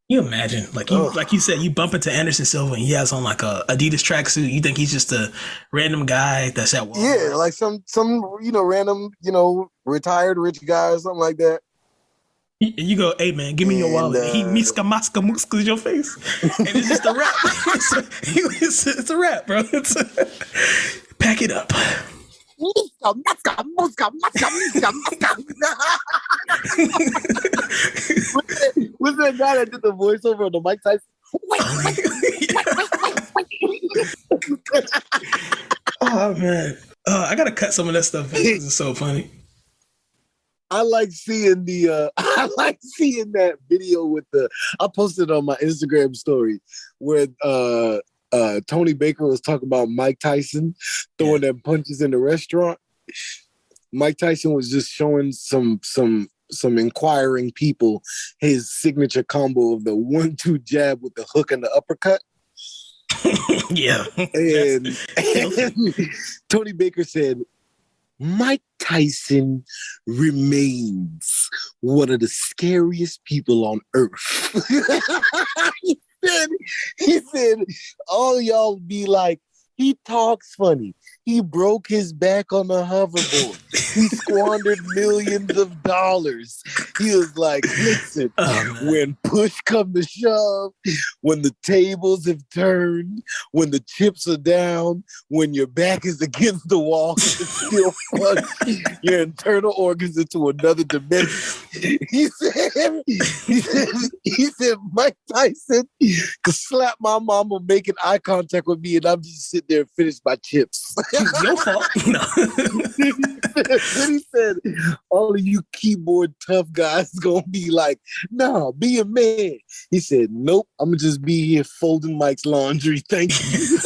You imagine, like you said, you bump into Anderson Silva and he has on like a Adidas tracksuit. You think he's just a random guy that's at Walmart. Yeah, like some random, retired rich guy or something like that. You go, hey man, give me your wallet. He miska maska muska your face. And it's just a rap. It's a rap, bro. Pack it up. What's that guy that did the voiceover on the Mike Tyson? Oh man, I gotta cut some of that stuff. This is so funny. I like seeing that video with I posted on my Instagram story where Tony Baker was talking about Mike Tyson throwing them punches in the restaurant. Mike Tyson was just showing some inquiring people his signature combo of the 1-2 jab with the hook and the uppercut. Yeah. And Tony Baker said, Mike Tyson remains one of the scariest people on earth. He said, all y'all be like, he talks funny. He broke his back on the hoverboard. He squandered millions of dollars. He was like, listen, when push come to shove, when the tables have turned, when the chips are down, when your back is against the wall, it's still fun. Your internal organs into another dimension. He said, Mike Tyson could slap my mama making eye contact with me and I'm just sitting there and finish my chips. Your fault. No. Then he said, all of you keyboard tough guys gonna be like, nah, be a man. He said, nope, I'm gonna just be here folding Mike's laundry. Thank you.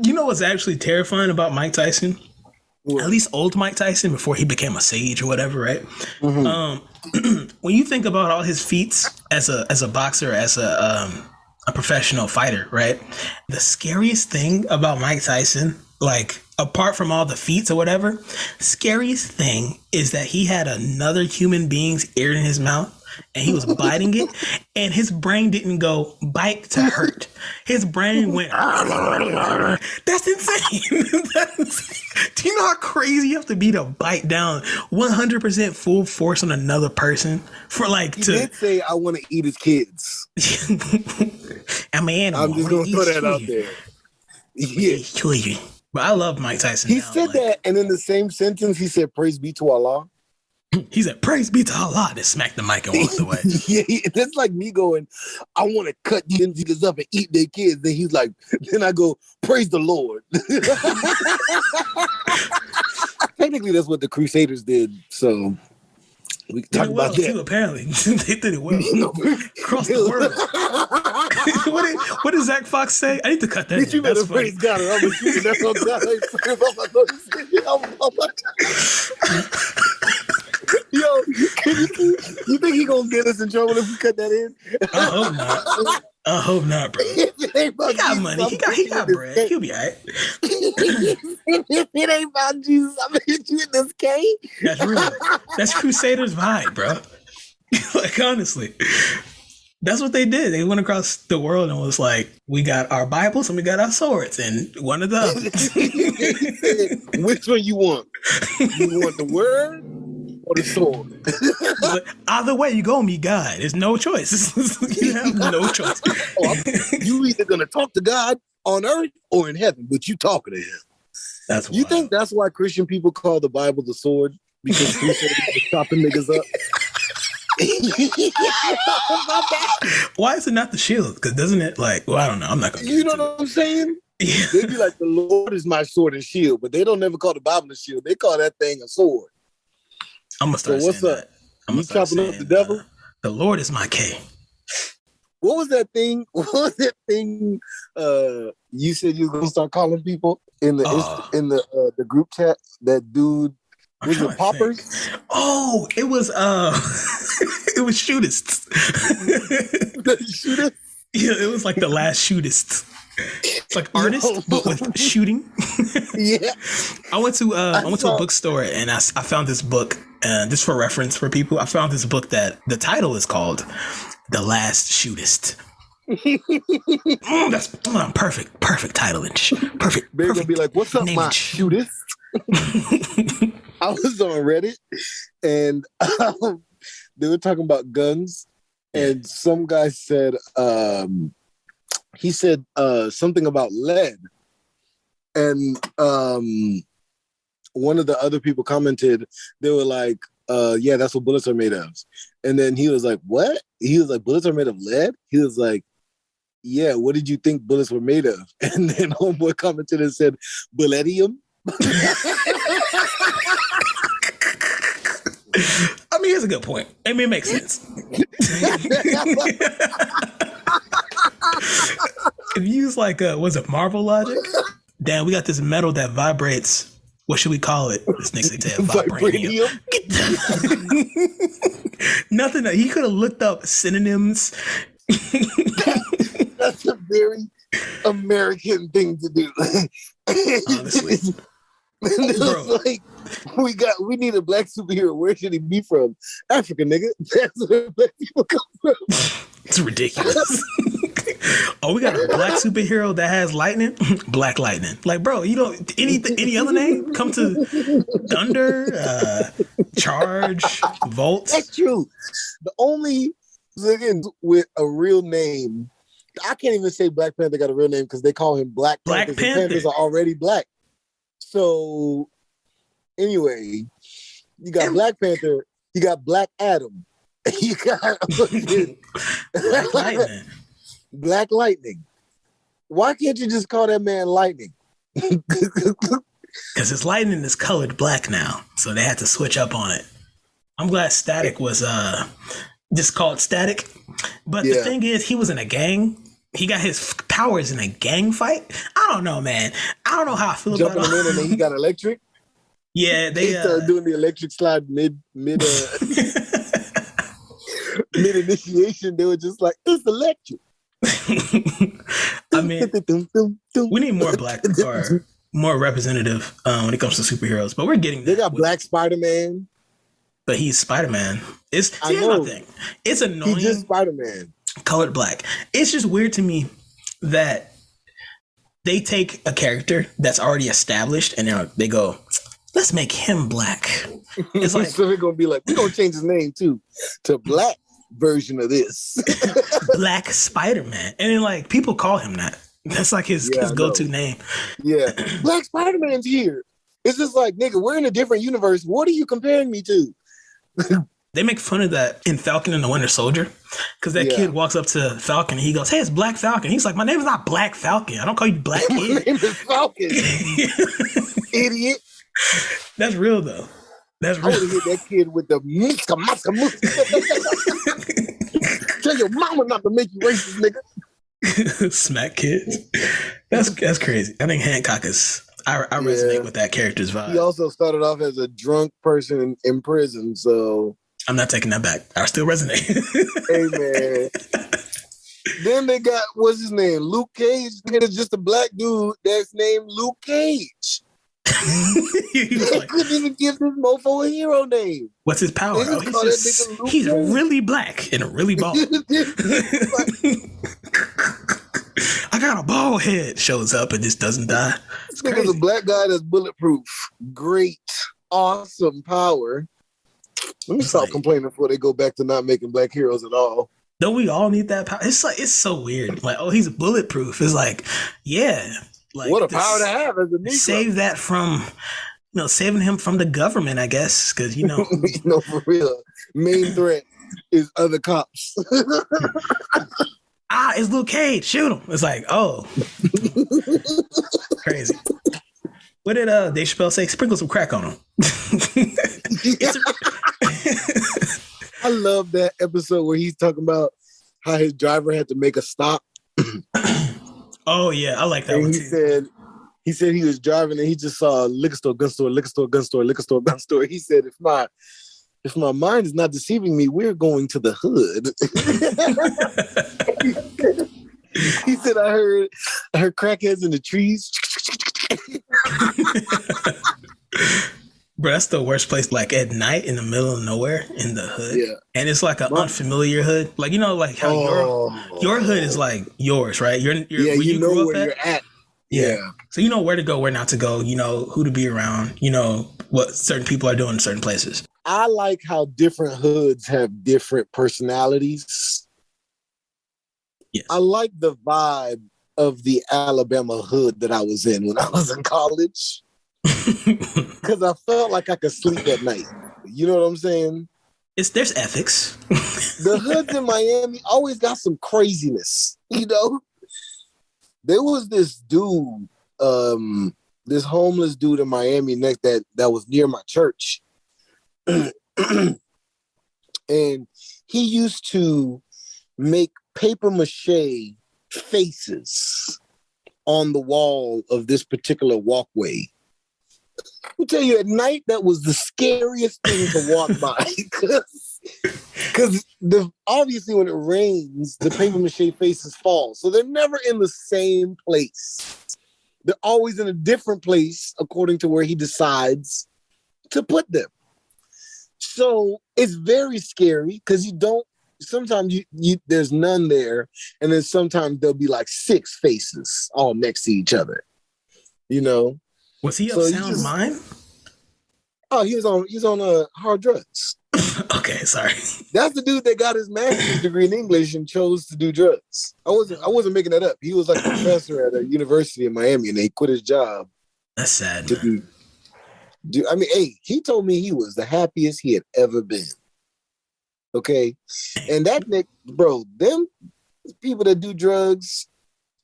You know what's actually terrifying about Mike Tyson? What? At least old Mike Tyson before he became a sage or whatever, right? Mm-hmm. When you think about all his feats as a boxer, as a professional fighter, right? The scariest thing about Mike Tyson, like apart from all the feats or whatever, scariest thing is that he had another human being's ear in his mouth and he was biting it and his brain didn't go bite to hurt. His brain went, that's insane. Do you know how crazy you have to be to bite down 100% full force on another person for like he did say, I want to eat his kids. I'm an animal. I'm just going to throw that out there. Yeah. But I love Mike Tyson. He said that, and in the same sentence, he said, praise be to Allah. He said, praise be to Allah, and smacked the mic and walked away. Yeah, that's like me going, I want to cut these niggas up and eat their kids. Then he's like, then I go, praise the Lord. Technically, that's what the Crusaders did, so we can talk about that. Too, apparently. They did it well. Across the world. What did Zach Fox say? I need to cut that in. You better praise God or I'm going to shoot you. That's what I'm Yo, you think he gonna get us in trouble if we cut that in? I hope not, bro. He got money. He got bread. He'll be all right. If it ain't about Jesus, I'm gonna hit you in this cave. That's real. That's Crusaders vibe, bro. Like, honestly. That's what they did. They went across the world and was like, we got our Bibles and we got our swords, and one of them. Which one you want? You want the word or the sword. But either way, you go meet God. There's no choice. You have no choice. You either gonna talk to God on earth or in heaven, but you talking to him. That's You wild. think that's why Christian people call the Bible the sword? Because Crusaders were chopping niggas up? Why is it not the shield? Because doesn't it like? Well, I don't know. I'm not gonna. You know what I'm saying? Yeah. They be like, the Lord is my sword and shield, but they don't never call the Bible a shield. They call that thing a sword. I'm gonna start So what's saying up? that. I'm gonna You start chopping up saying, the devil? The Lord is my K. What was that thing? What was that thing? You said you was gonna start calling people in the group chat. That dude was it Poppers? Oh, it was it was shootist. The shooter? Yeah, it was like the last shootist. It's like artist, but with shooting. Yeah. I went to a bookstore and I found this book, just for reference for people. I found this book that the title is called "The Last Shootist." That's perfect title and perfect. They're gonna be like, "What's up, my shootist?" I was on Reddit and they were talking about guns, and some guy said, he said something about lead, and one of the other people commented, they were like, yeah, that's what bullets are made of. And then he was like, what? He was like, bullets are made of lead? He was like, yeah, what did you think bullets were made of? And then homeboy commented and said, bulletium. I mean, it's a good point. I mean, it makes sense. If you use like was it Marvel logic? Damn, we got this metal that vibrates. What should we call it? This nigga said vibranium. Nothing. He could have looked up synonyms. That's a very American thing to do. Honestly. Bro. Like, we need a black superhero. Where should he be from? Africa, nigga. That's where black people come from. It's ridiculous. Oh, we got a black superhero that has lightning. Black Lightning. Like, bro, you don't any other name? Come to Thunder, Charge, Volt. That's true. The only again with a real name, I can't even say Black Panther got a real name because they call him Black Panther. Panthers are already black. So anyway, you got Black Panther, you got Black Adam, you got Black Lightning. Black Lightning. Why can't you just call that man Lightning? Because his lightning is colored black now, so they had to switch up on it. I'm glad Static was just called Static. But the thing is, he was in a gang. He got his powers in a gang fight. I don't know, man. I don't know how I feel Jumping about him in and then he got electric. Yeah, they started doing the electric slide mid mid initiation. They were just like, it's electric. I mean, we need more black or more representative when it comes to superheroes, but we're getting there. They got Black Spider-Man, but he's Spider-Man. Here's my thing. It's annoying. He's just Spider-Man, colored black. It's just weird to me that they take a character that's already established and they go, let's make him black. It's like so they're gonna be like, we're gonna change his name too to Black version of this. Black Spider-Man. And then like people call him that. That's like his go-to name. Yeah. Black Spider-Man's here. It's just like, nigga, we're in a different universe. What are you comparing me to? They make fun of that in Falcon and the Winter Soldier. Because that kid walks up to Falcon and he goes, hey, it's Black Falcon. He's like, my name is not Black Falcon. I don't call you Black Kid. My name is Falcon. Idiot. That's real though. That's real. I would have hit that kid with the muska. Tell your mama not to make you racist, nigga. Smack kids. That's crazy. I think Hancock is. I resonate with that character's vibe. He also started off as a drunk person in prison, so I'm not taking that back. I still resonate. Hey man. Then they got what's his name? Luke Cage. It's just a black dude that's named Luke Cage. They couldn't even give this mofo a hero name. What's his power? He's really black and really bald. I got a bald head. Shows up and just doesn't die. This nigga's a black guy that's bulletproof. Great, awesome power. Let me It's stop like, complaining before they go back to not making black heroes at all. don't we all need that power? It's like, it's so weird. Like, oh, he's bulletproof. It's like, yeah, like What a power to have as a Negro. save that from, saving him from the government, I guess, because For real. Main threat is other cops. it's Luke Cage. Shoot him. It's like, oh, crazy. What did Dave Chappelle say? Sprinkle some crack on him. I love that episode where he's talking about how his driver had to make a stop. Oh yeah, I like that and one too. He said he was driving and he just saw a liquor store, gun store, liquor store, gun store, liquor store, gun store. He said, if my mind is not deceiving me, we're going to the hood. He said, I heard crackheads in the trees. Bro, that's the worst place. Like at night in the middle of nowhere in the hood. Yeah. And it's like an unfamiliar hood. Like, like how your hood is like yours, right? Where you know where you're at. Yeah. So you know where to go, where not to go, who to be around, what certain people are doing in certain places. I like how different hoods have different personalities. Yes. I like the vibe of the Alabama hood that I was in when I was in college. Because I felt like I could sleep at night. You know what I'm saying? There's ethics. The hoods in Miami always got some craziness, There was this dude, this homeless dude in Miami that was near my church. And he used to make paper mache faces on the wall of this particular walkway. Let me tell you, at night, that was the scariest thing to walk by. Because obviously when it rains, the paper mache faces fall. So they're never in the same place. They're always in a different place according to where he decides to put them. So it's very scary because sometimes there's none there. And then sometimes there'll be like 6 faces all next to each other. Was he of sound mind? Oh, he was on hard drugs. Okay, sorry. That's the dude that got his master's degree in English and chose to do drugs. I wasn't making that up. He was like a professor at a university in Miami, and he quit his job. That's sad. He told me he was the happiest he had ever been. Okay, and that Nick, bro, them people that do drugs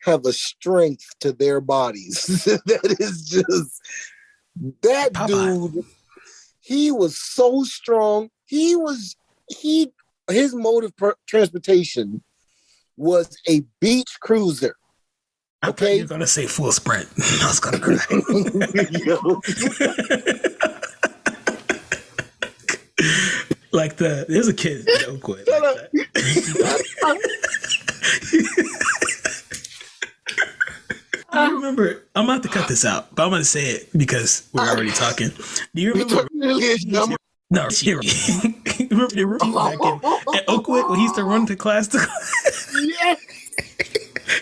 have a strength to their bodies that is just that Popeye. Dude. He was so strong. His mode of transportation was a beach cruiser. Okay, I thought you were gonna say full sprint. I was gonna cry. Like there's a kid in Oakwood. Like you remember? I'm about to cut this out, but I'm gonna say it because we're already talking. Do you remember? No, seriously. Remember the routine back in Oakwood when he used to run to class? Yeah.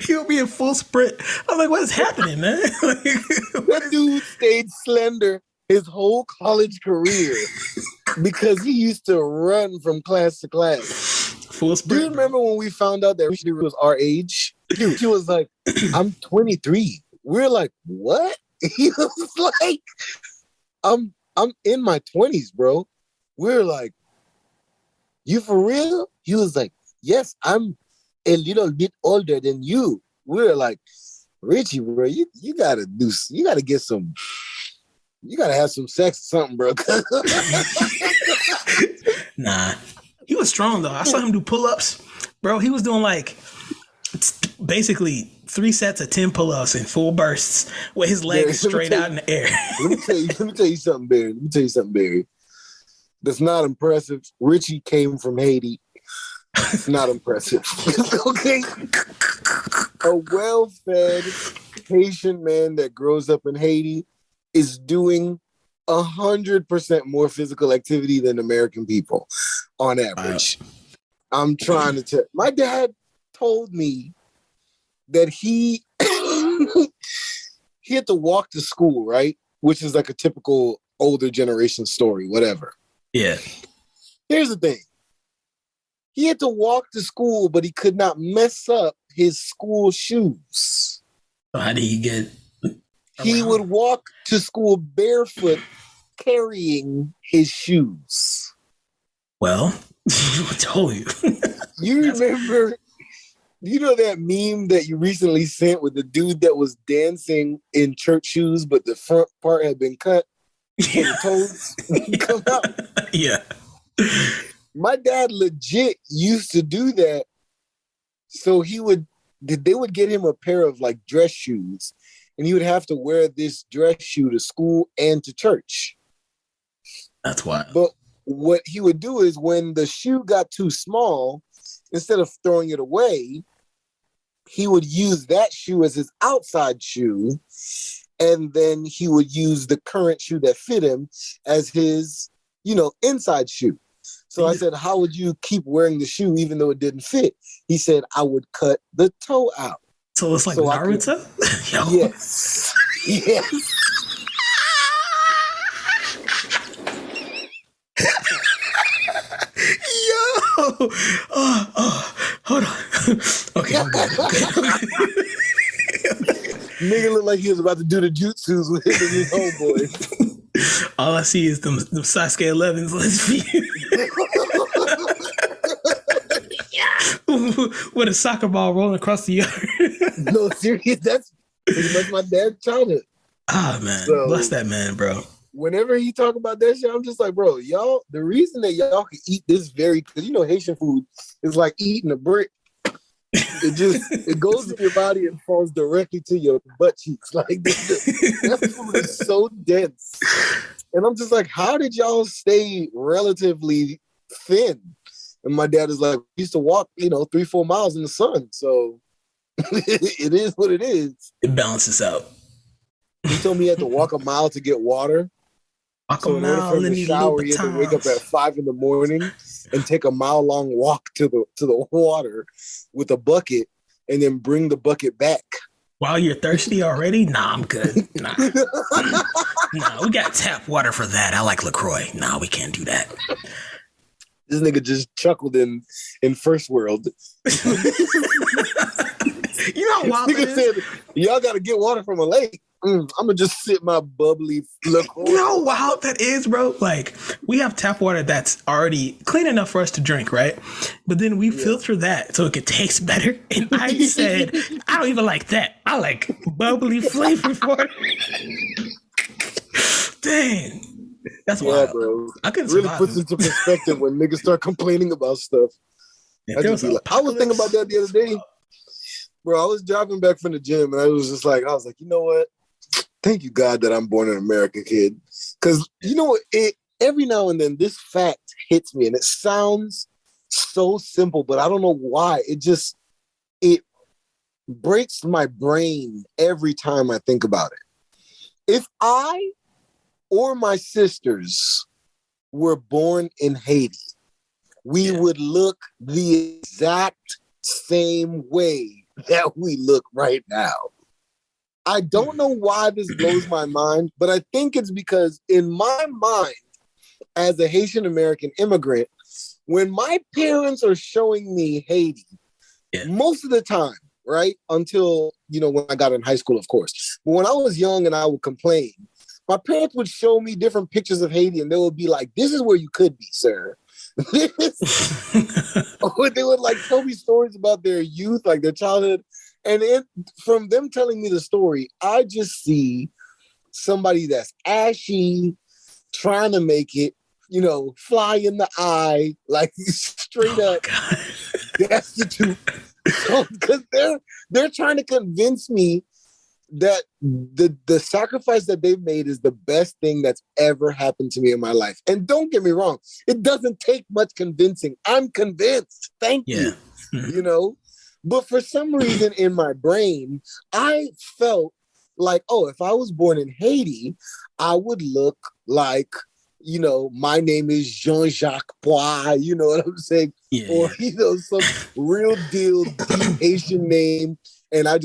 He'll be in full sprint. I'm like, what is happening, man? That dude stayed slender his whole college career because he used to run from class to class. Full sprint. Do you remember when we found out that she was our age? She was like, I'm 23. We're like, what? He was like, I'm in my 20s, bro. We're like, you for real? He was like, yes, I'm a little bit older than you. We're like, Richie, bro, you gotta have some sex or something, bro. Nah. He was strong though. I saw him do pull-ups. Bro, he was doing like basically 3 sets of 10 pull-ups in full bursts with his legs straight out in the air. Let me tell you something, Barry. That's not impressive. Richie came from Haiti. It's not impressive. Okay? A well-fed Haitian man that grows up in Haiti is doing 100% more physical activity than American people on average. Wow. I'm trying to tell. My dad told me that he had to walk to school, right? Which is like a typical older generation story, whatever. Yeah. Here's the thing. He had to walk to school, but he could not mess up his school shoes. So how did he get He would walk to school barefoot, carrying his shoes. Well, I told you. You remember, you know that meme that you recently sent with the dude that was dancing in church shoes, but the front part had been cut and the toes come out? Yeah. My dad legit used to do that. So they would get him a pair of like dress shoes, and he would have to wear this dress shoe to school and to church. That's wild. But what he would do is when the shoe got too small, instead of throwing it away, he would use that shoe as his outside shoe. And then he would use the current shoe that fit him as his, inside shoe. So I said, how would you keep wearing the shoe even though it didn't fit? He said, I would cut the toe out. So it's like Naruto? Yes. Yes. Yo! Hold on. Okay, I'm good. Nigga looked like he was about to do the jutsus with him and his homeboy. All I see is them Sasuke 11s lesbian. With a soccer ball rolling across the yard. No, serious. That's pretty much my dad's childhood. Ah, man. So, bless that man, bro. Whenever he talk about that shit, I'm just like, bro, y'all, the reason that y'all can eat this because Haitian food is like eating a brick. It goes in your body and falls directly to your butt cheeks. Like that food is so dense. And I'm just like, how did y'all stay relatively thin? And my dad is like, we used to walk, 3-4 miles in the sun. So it is what it is. It balances out. He told me he had to walk a mile to get water. So in order for him to shower, he had to wake up at 5 a.m. and take a mile-long walk to the water with a bucket, and then bring the bucket back. While you're thirsty already? Nah, I'm good. Nah, we got tap water for that. I like LaCroix. Nah, we can't do that. This nigga just chuckled in First World. You know how wild nigga said, y'all got to get water from a lake. I'm gonna just sip my bubbly LaCroix. You know how wild that is, bro? Like, we have tap water that's already clean enough for us to drink, right? But then we filter that so it could taste better. And I said, I don't even like that. I like bubbly flavored water. Dang. That's wild. Bro. I couldn't really puts into perspective when niggas start complaining about stuff. I was thinking about that the other day. Bro, I was driving back from the gym and I was like, you know what? Thank you, God, that I'm born in America, kid. Because, every now and then this fact hits me and it sounds so simple, but I don't know why. It breaks my brain every time I think about it. If I or my sisters were born in Haiti, we would look the exact same way that we look right now. I don't know why this blows my mind, but I think it's because in my mind, as a Haitian American immigrant, when my parents are showing me Haiti, most of the time, right, until, when I got in high school, of course, but when I was young and I would complain, my parents would show me different pictures of Haiti and they would be like, this is where you could be, sir. Or they would tell me stories about their youth, like their childhood. And from them telling me the story, I just see somebody that's ashy, trying to make it, fly in the eye, straight up destitute. Because they're trying to convince me that the sacrifice that they've made is the best thing that's ever happened to me in my life. And don't get me wrong, it doesn't take much convincing. I'm convinced. Thank you. Mm-hmm. But for some reason in my brain, I felt like, if I was born in Haiti, I would look like, my name is Jean-Jacques Poix, you know what I'm saying? Yeah. Or, some real deal deep Haitian name. And I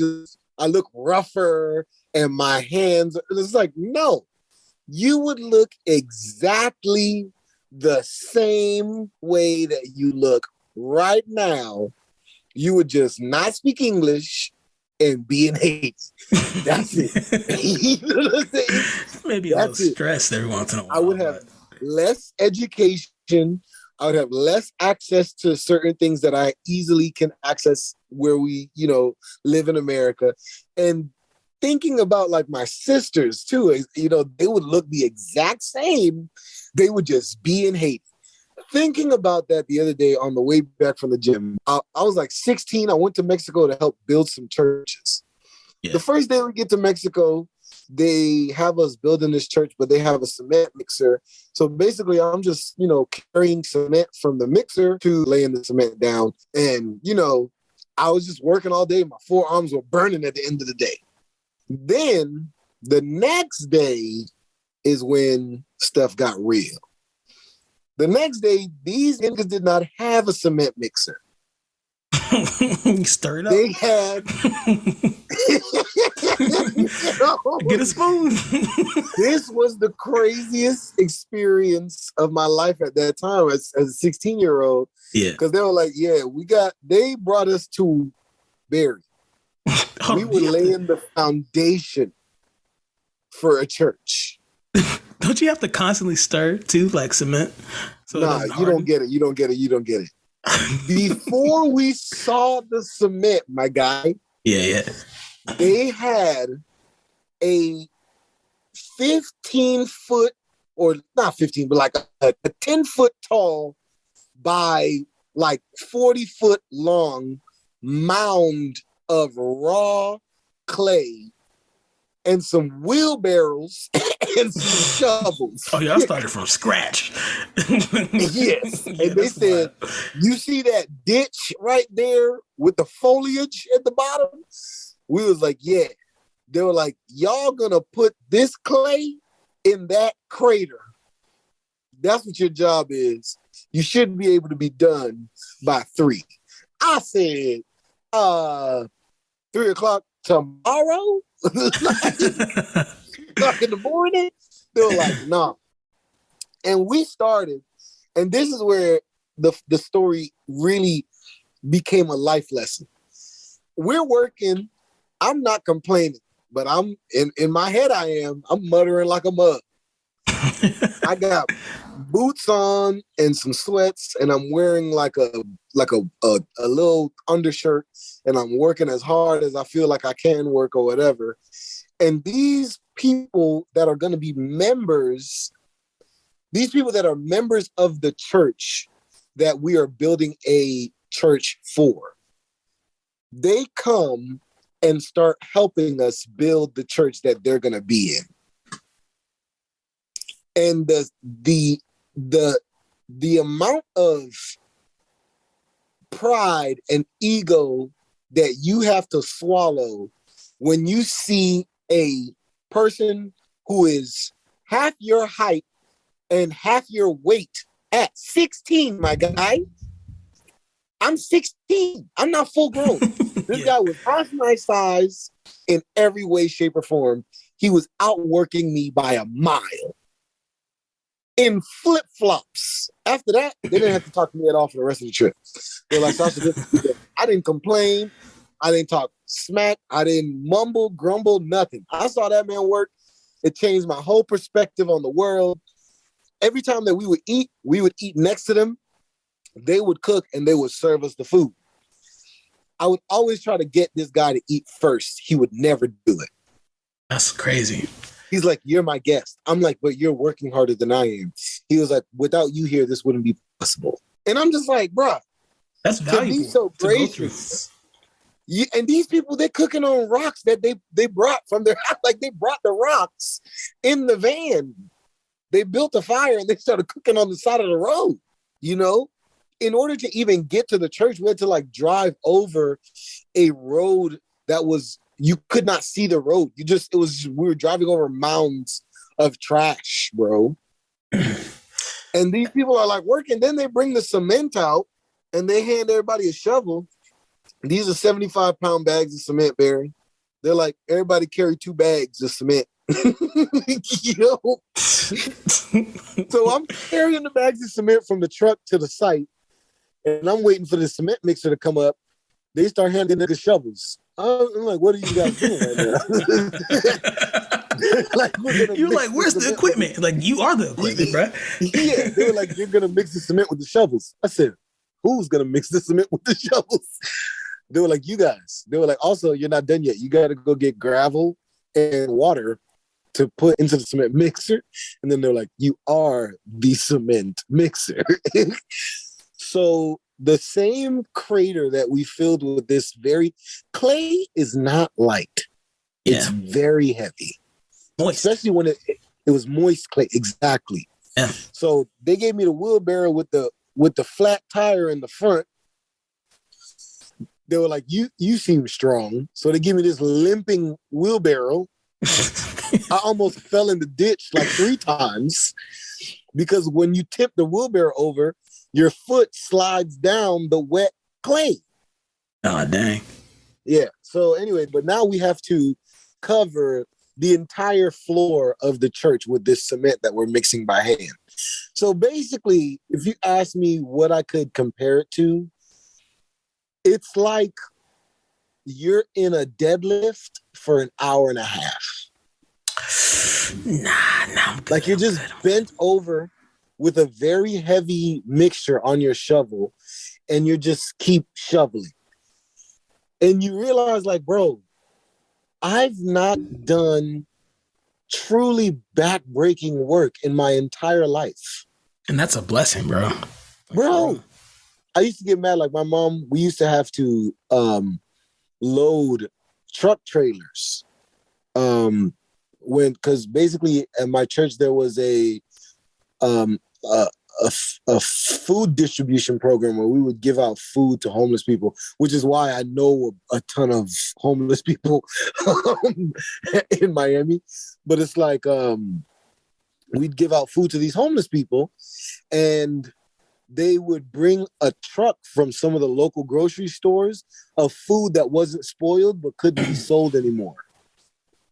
look rougher and my hands, it's like, no, you would look exactly the same way that you look right now, you would just not speak English and be in Haiti. That's it. You know what I'm saying? Maybe a little That's it. stressed every once in a while. I would have less education. I would have less access to certain things that I easily can access where we, live in America. And thinking about like my sisters too, they would look the exact same. They would just be in Haiti. Thinking about that the other day on the way back from the gym, I was like 16. I went to Mexico to help build some churches. Yeah. The first day we get to Mexico, they have us building this church, but they have a cement mixer. So basically, I'm just, carrying cement from the mixer to laying the cement down. And, I was just working all day. My forearms were burning at the end of the day. Then the next day is when stuff got real. The next day, these niggas did not have a cement mixer. Stir it up. They had get a spoon. This was the craziest experience of my life at that time as a 16-year-old. Yeah. Because they were like, they brought us to Berry. We were laying the foundation for a church. Don't you have to constantly stir too, like cement? So you don't get it. You don't get it. Before we saw the cement, my guy. Yeah. They had a 15-foot, or not 15, but like a 10-foot tall by like 40-foot long mound of raw clay and some wheelbarrows and some shovels. Oh, y'all started from scratch. Yes. And they said, you see that ditch right there with the foliage at the bottom? We was like, yeah. They were like, y'all gonna put this clay in that crater. That's what your job is. You shouldn't be able to be done by 3. I said, 3 o'clock tomorrow? Like in the morning? They were like, nah. And we started, and this is where the story really became a life lesson. We're working. I'm not complaining, but I'm in my head. I'm muttering like a mug. I got boots on and some sweats, and I'm wearing like a little undershirt, and I'm working as hard as I feel like I can work or whatever. And these people that are going to be members, these people that are members of the church that we are building a church for, they come and start helping us build the church that they're going to be in. And the amount of pride and ego that you have to swallow when you see a person who is half your height and half your weight at 16, my guy. I'm 16. I'm not full grown. This guy was half my size in every way, shape, or form. He was outworking me by a mile. In flip-flops. After that, they didn't have to talk to me at all for the rest of the trip. They're like, Sasha, I didn't complain. I didn't talk smack. I didn't mumble, grumble, nothing. I saw that man work. It changed my whole perspective on the world. Every time that we would eat next to them. They would cook and they would serve us the food. I would always try to get this guy to eat first. He would never do it. That's crazy. He's like, you're my guest. I'm like, but you're working harder than I am. He was like, without you here, this wouldn't be possible. And I'm just like, bruh, that's valuable. To be so gracious. And these people, they're cooking on rocks that they brought from their house. Like they brought the rocks in the van. They built a fire and they started cooking on the side of the road, In order to even get to the church, we had to like drive over a road that was, you could not see the road. We were driving over mounds of trash, bro. And these people are like working. Then they bring the cement out and they hand everybody a shovel. These are 75-pound bags of cement, Barry. They're like, everybody carry 2 bags of cement Yo. So I'm carrying the bags of cement from the truck to the site, and I'm waiting for the cement mixer to come up. They start handing niggas shovels. I'm like, what are you guys doing right now? Like, you're like, where's the equipment? Like, you are the equipment, bro. Yeah, they were like, you're gonna mix the cement with the shovels. I said, who's gonna mix the cement with the shovels? They were like, you guys. They were like, also, you're not done yet. You got to go get gravel and water to put into the cement mixer. And then they're like, you are the cement mixer. So the same crater that we filled with this clay is not light. Yeah. It's very heavy. Moist. Especially when it was moist clay. Exactly. Yeah. So they gave me the wheelbarrow with the flat tire in the front. They were like, you seem strong. So they give me this limping wheelbarrow. I almost fell in the ditch like 3 times because when you tip the wheelbarrow over, your foot slides down the wet clay. Oh, dang. Yeah. So anyway, but now we have to cover the entire floor of the church with this cement that we're mixing by hand. So basically, if you ask me what I could compare it to, it's like you're in a deadlift for an hour and a half. Nah. Like you're just bent over with a very heavy mixture on your shovel and you just keep shoveling. And you realize like, bro, I've not done truly back-breaking work in my entire life. And that's a blessing, bro. Bro, I used to get mad. Like my mom, we used to have to load truck trailers. Because basically at my church there was a food distribution program where we would give out food to homeless people, which is why I know a ton of homeless people in Miami. But it's like we'd give out food to these homeless people, and they would bring a truck from some of the local grocery stores of food that wasn't spoiled but couldn't be sold anymore.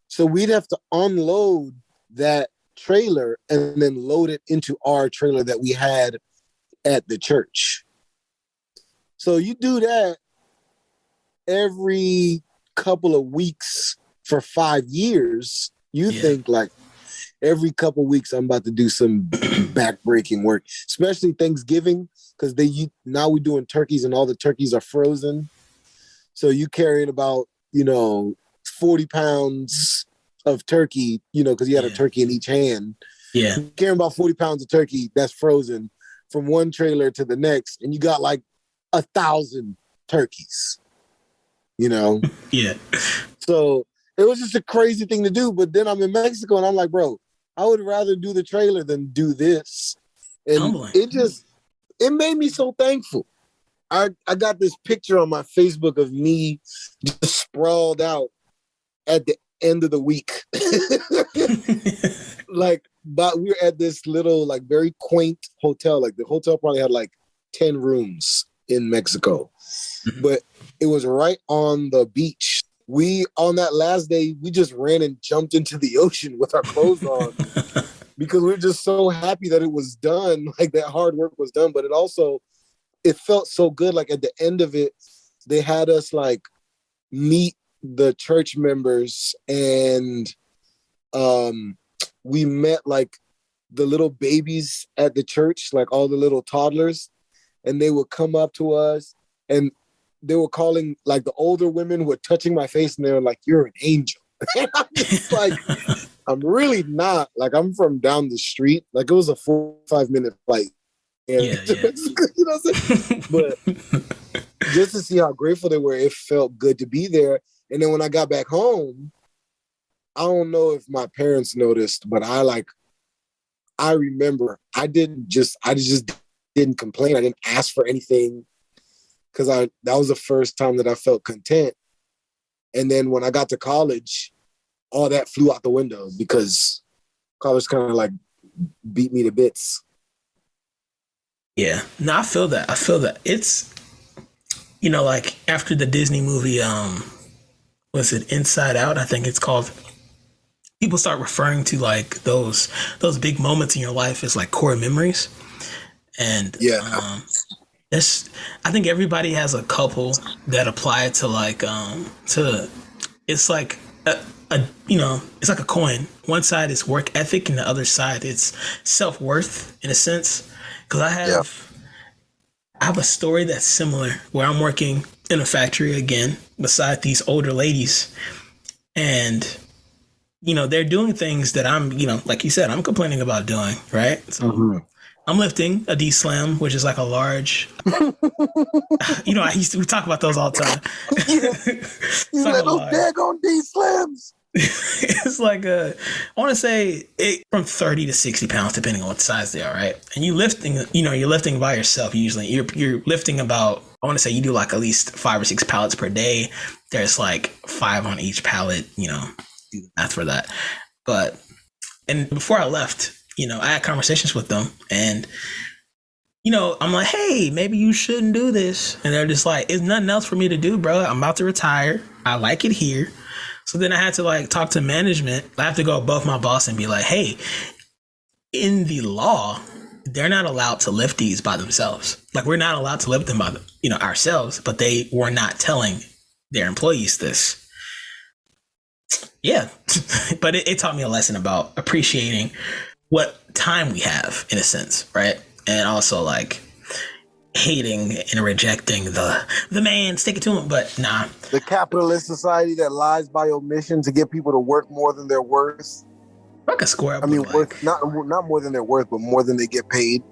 So we'd have to unload that trailer and then load it into our trailer that we had at the church. So you do that every couple of weeks for 5 years. You think like every couple of weeks I'm about to do some back-breaking work, especially Thanksgiving, because now we're doing turkeys and all the turkeys are frozen. So you carrying about 40 pounds of turkey, because you had a turkey in each hand. Yeah. You're carrying about 40 pounds of turkey that's frozen from one trailer to the next, and you got like 1,000 turkeys, Yeah. So it was just a crazy thing to do. But then I'm in Mexico and I'm like, bro, I would rather do the trailer than do this. And Humbling. it made me so thankful. I got this picture on my Facebook of me just sprawled out at the end of the week. But we were at this little, like, very quaint hotel. Like, the hotel probably had, like, 10 rooms in Mexico. Mm-hmm. But it was right on the beach. On that last day, we just ran and jumped into the ocean with our clothes on because we were just so happy that it was done. Like, that hard work was done. But it felt so good. Like, at the end of it, they had us, like, meet the church members, and we met like the little babies at the church, like all the little toddlers, and they would come up to us and they were calling, like, the older women were touching my face and they were like, "You're an angel." And I'm just like, I'm really not. Like, I'm from down the street. Like, it was a 4-5-minute flight. Yeah. You know what I'm saying? But just to see how grateful they were, it felt good to be there. And then when I got back home, I don't know if my parents noticed, but I remember I just didn't complain. I didn't ask for anything because that was the first time that I felt content. And then when I got to college, all that flew out the window because college kind of like beat me to bits. Yeah. No, I feel that. It's, like after the Disney movie, was it Inside Out? I think it's called. people start referring to like those big moments in your life as like core memories. And I think everybody has a couple that apply to like to it's like it's like a coin. One side is work ethic and the other side it's self-worth in a sense. Because I have a story that's similar where I'm working in a factory again beside these older ladies, and they're doing things that I'm like you said I'm complaining about doing, right? So I'm lifting a D slam, which is like a large. We talk about those all the time. You let those daggone D slams. It's like I want to say from 30 to 60 pounds, depending on what size they are, right? And you're lifting by yourself. Usually, you're lifting about. I want to say you do like at least 5 or 6 pallets per day. There's like 5 on each pallet. Do the math for that. And before I left, I had conversations with them, and I'm like, hey, maybe you shouldn't do this, and they're just like, it's nothing else for me to do, bro. I'm about to retire. I like it here. So then I had to like talk to management. I have to go above my boss and be like, hey, in the law, they're not allowed to lift these by themselves. Like we're not allowed to lift them by ourselves, but they were not telling their employees this. Yeah, but it taught me a lesson about appreciating what time we have in a sense, right? And also like hating and rejecting the man, stick it to him, but nah. The capitalist society that lies by omission to get people to work more than they're worth. Like a square. I mean, work not more than they're worth, but more than they get paid.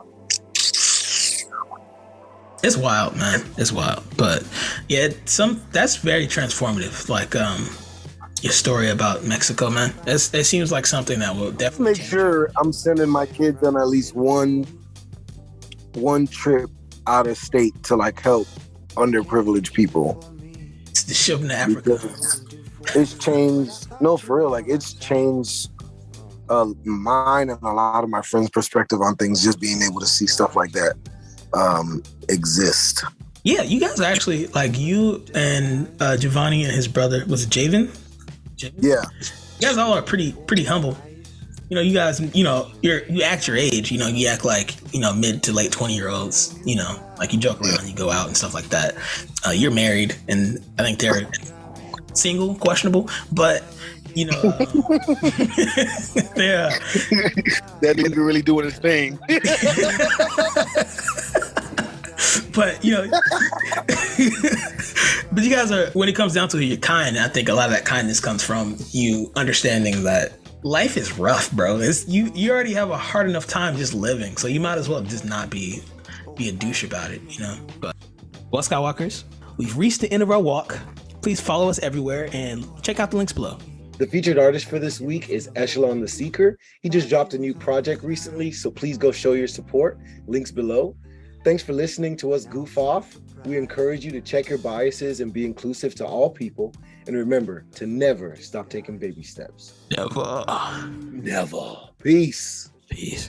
It's wild, man. It's wild, but yeah, that's very transformative. Like your story about Mexico, man. It seems like something that will definitely make sure I'm sending my kids on at least one trip out of state to like help underprivileged people. It's the ship in Africa. It's changed. No, for real. Like it's changed mine and a lot of my friends' perspective on things. Just being able to see stuff like that exist. Yeah, you guys are actually like you and Giovanni and his brother. Was it Javen? Yeah. You guys all are pretty humble. You guys, you act your age, you act like, mid to late 20-year-olds, like you joke around, you go out and stuff like that. You're married, and I think they're single, questionable, but, they're... That nigga really doing his thing. But, but you guys are, when it comes down to it, you're kind. And I think a lot of that kindness comes from you understanding that life is rough, bro. You already have a hard enough time just living, so you might as well just not be a douche about it, But well, Skywalkers, we've reached the end of our walk. Please follow us everywhere and check out the links below. The featured artist for this week is Echelon the Seeker. He just dropped a new project recently, so please go show your support. Links below. Thanks for listening to us goof off. We encourage you to check your biases and be inclusive to all people. And remember to never stop taking baby steps. Never. Never. Peace. Peace.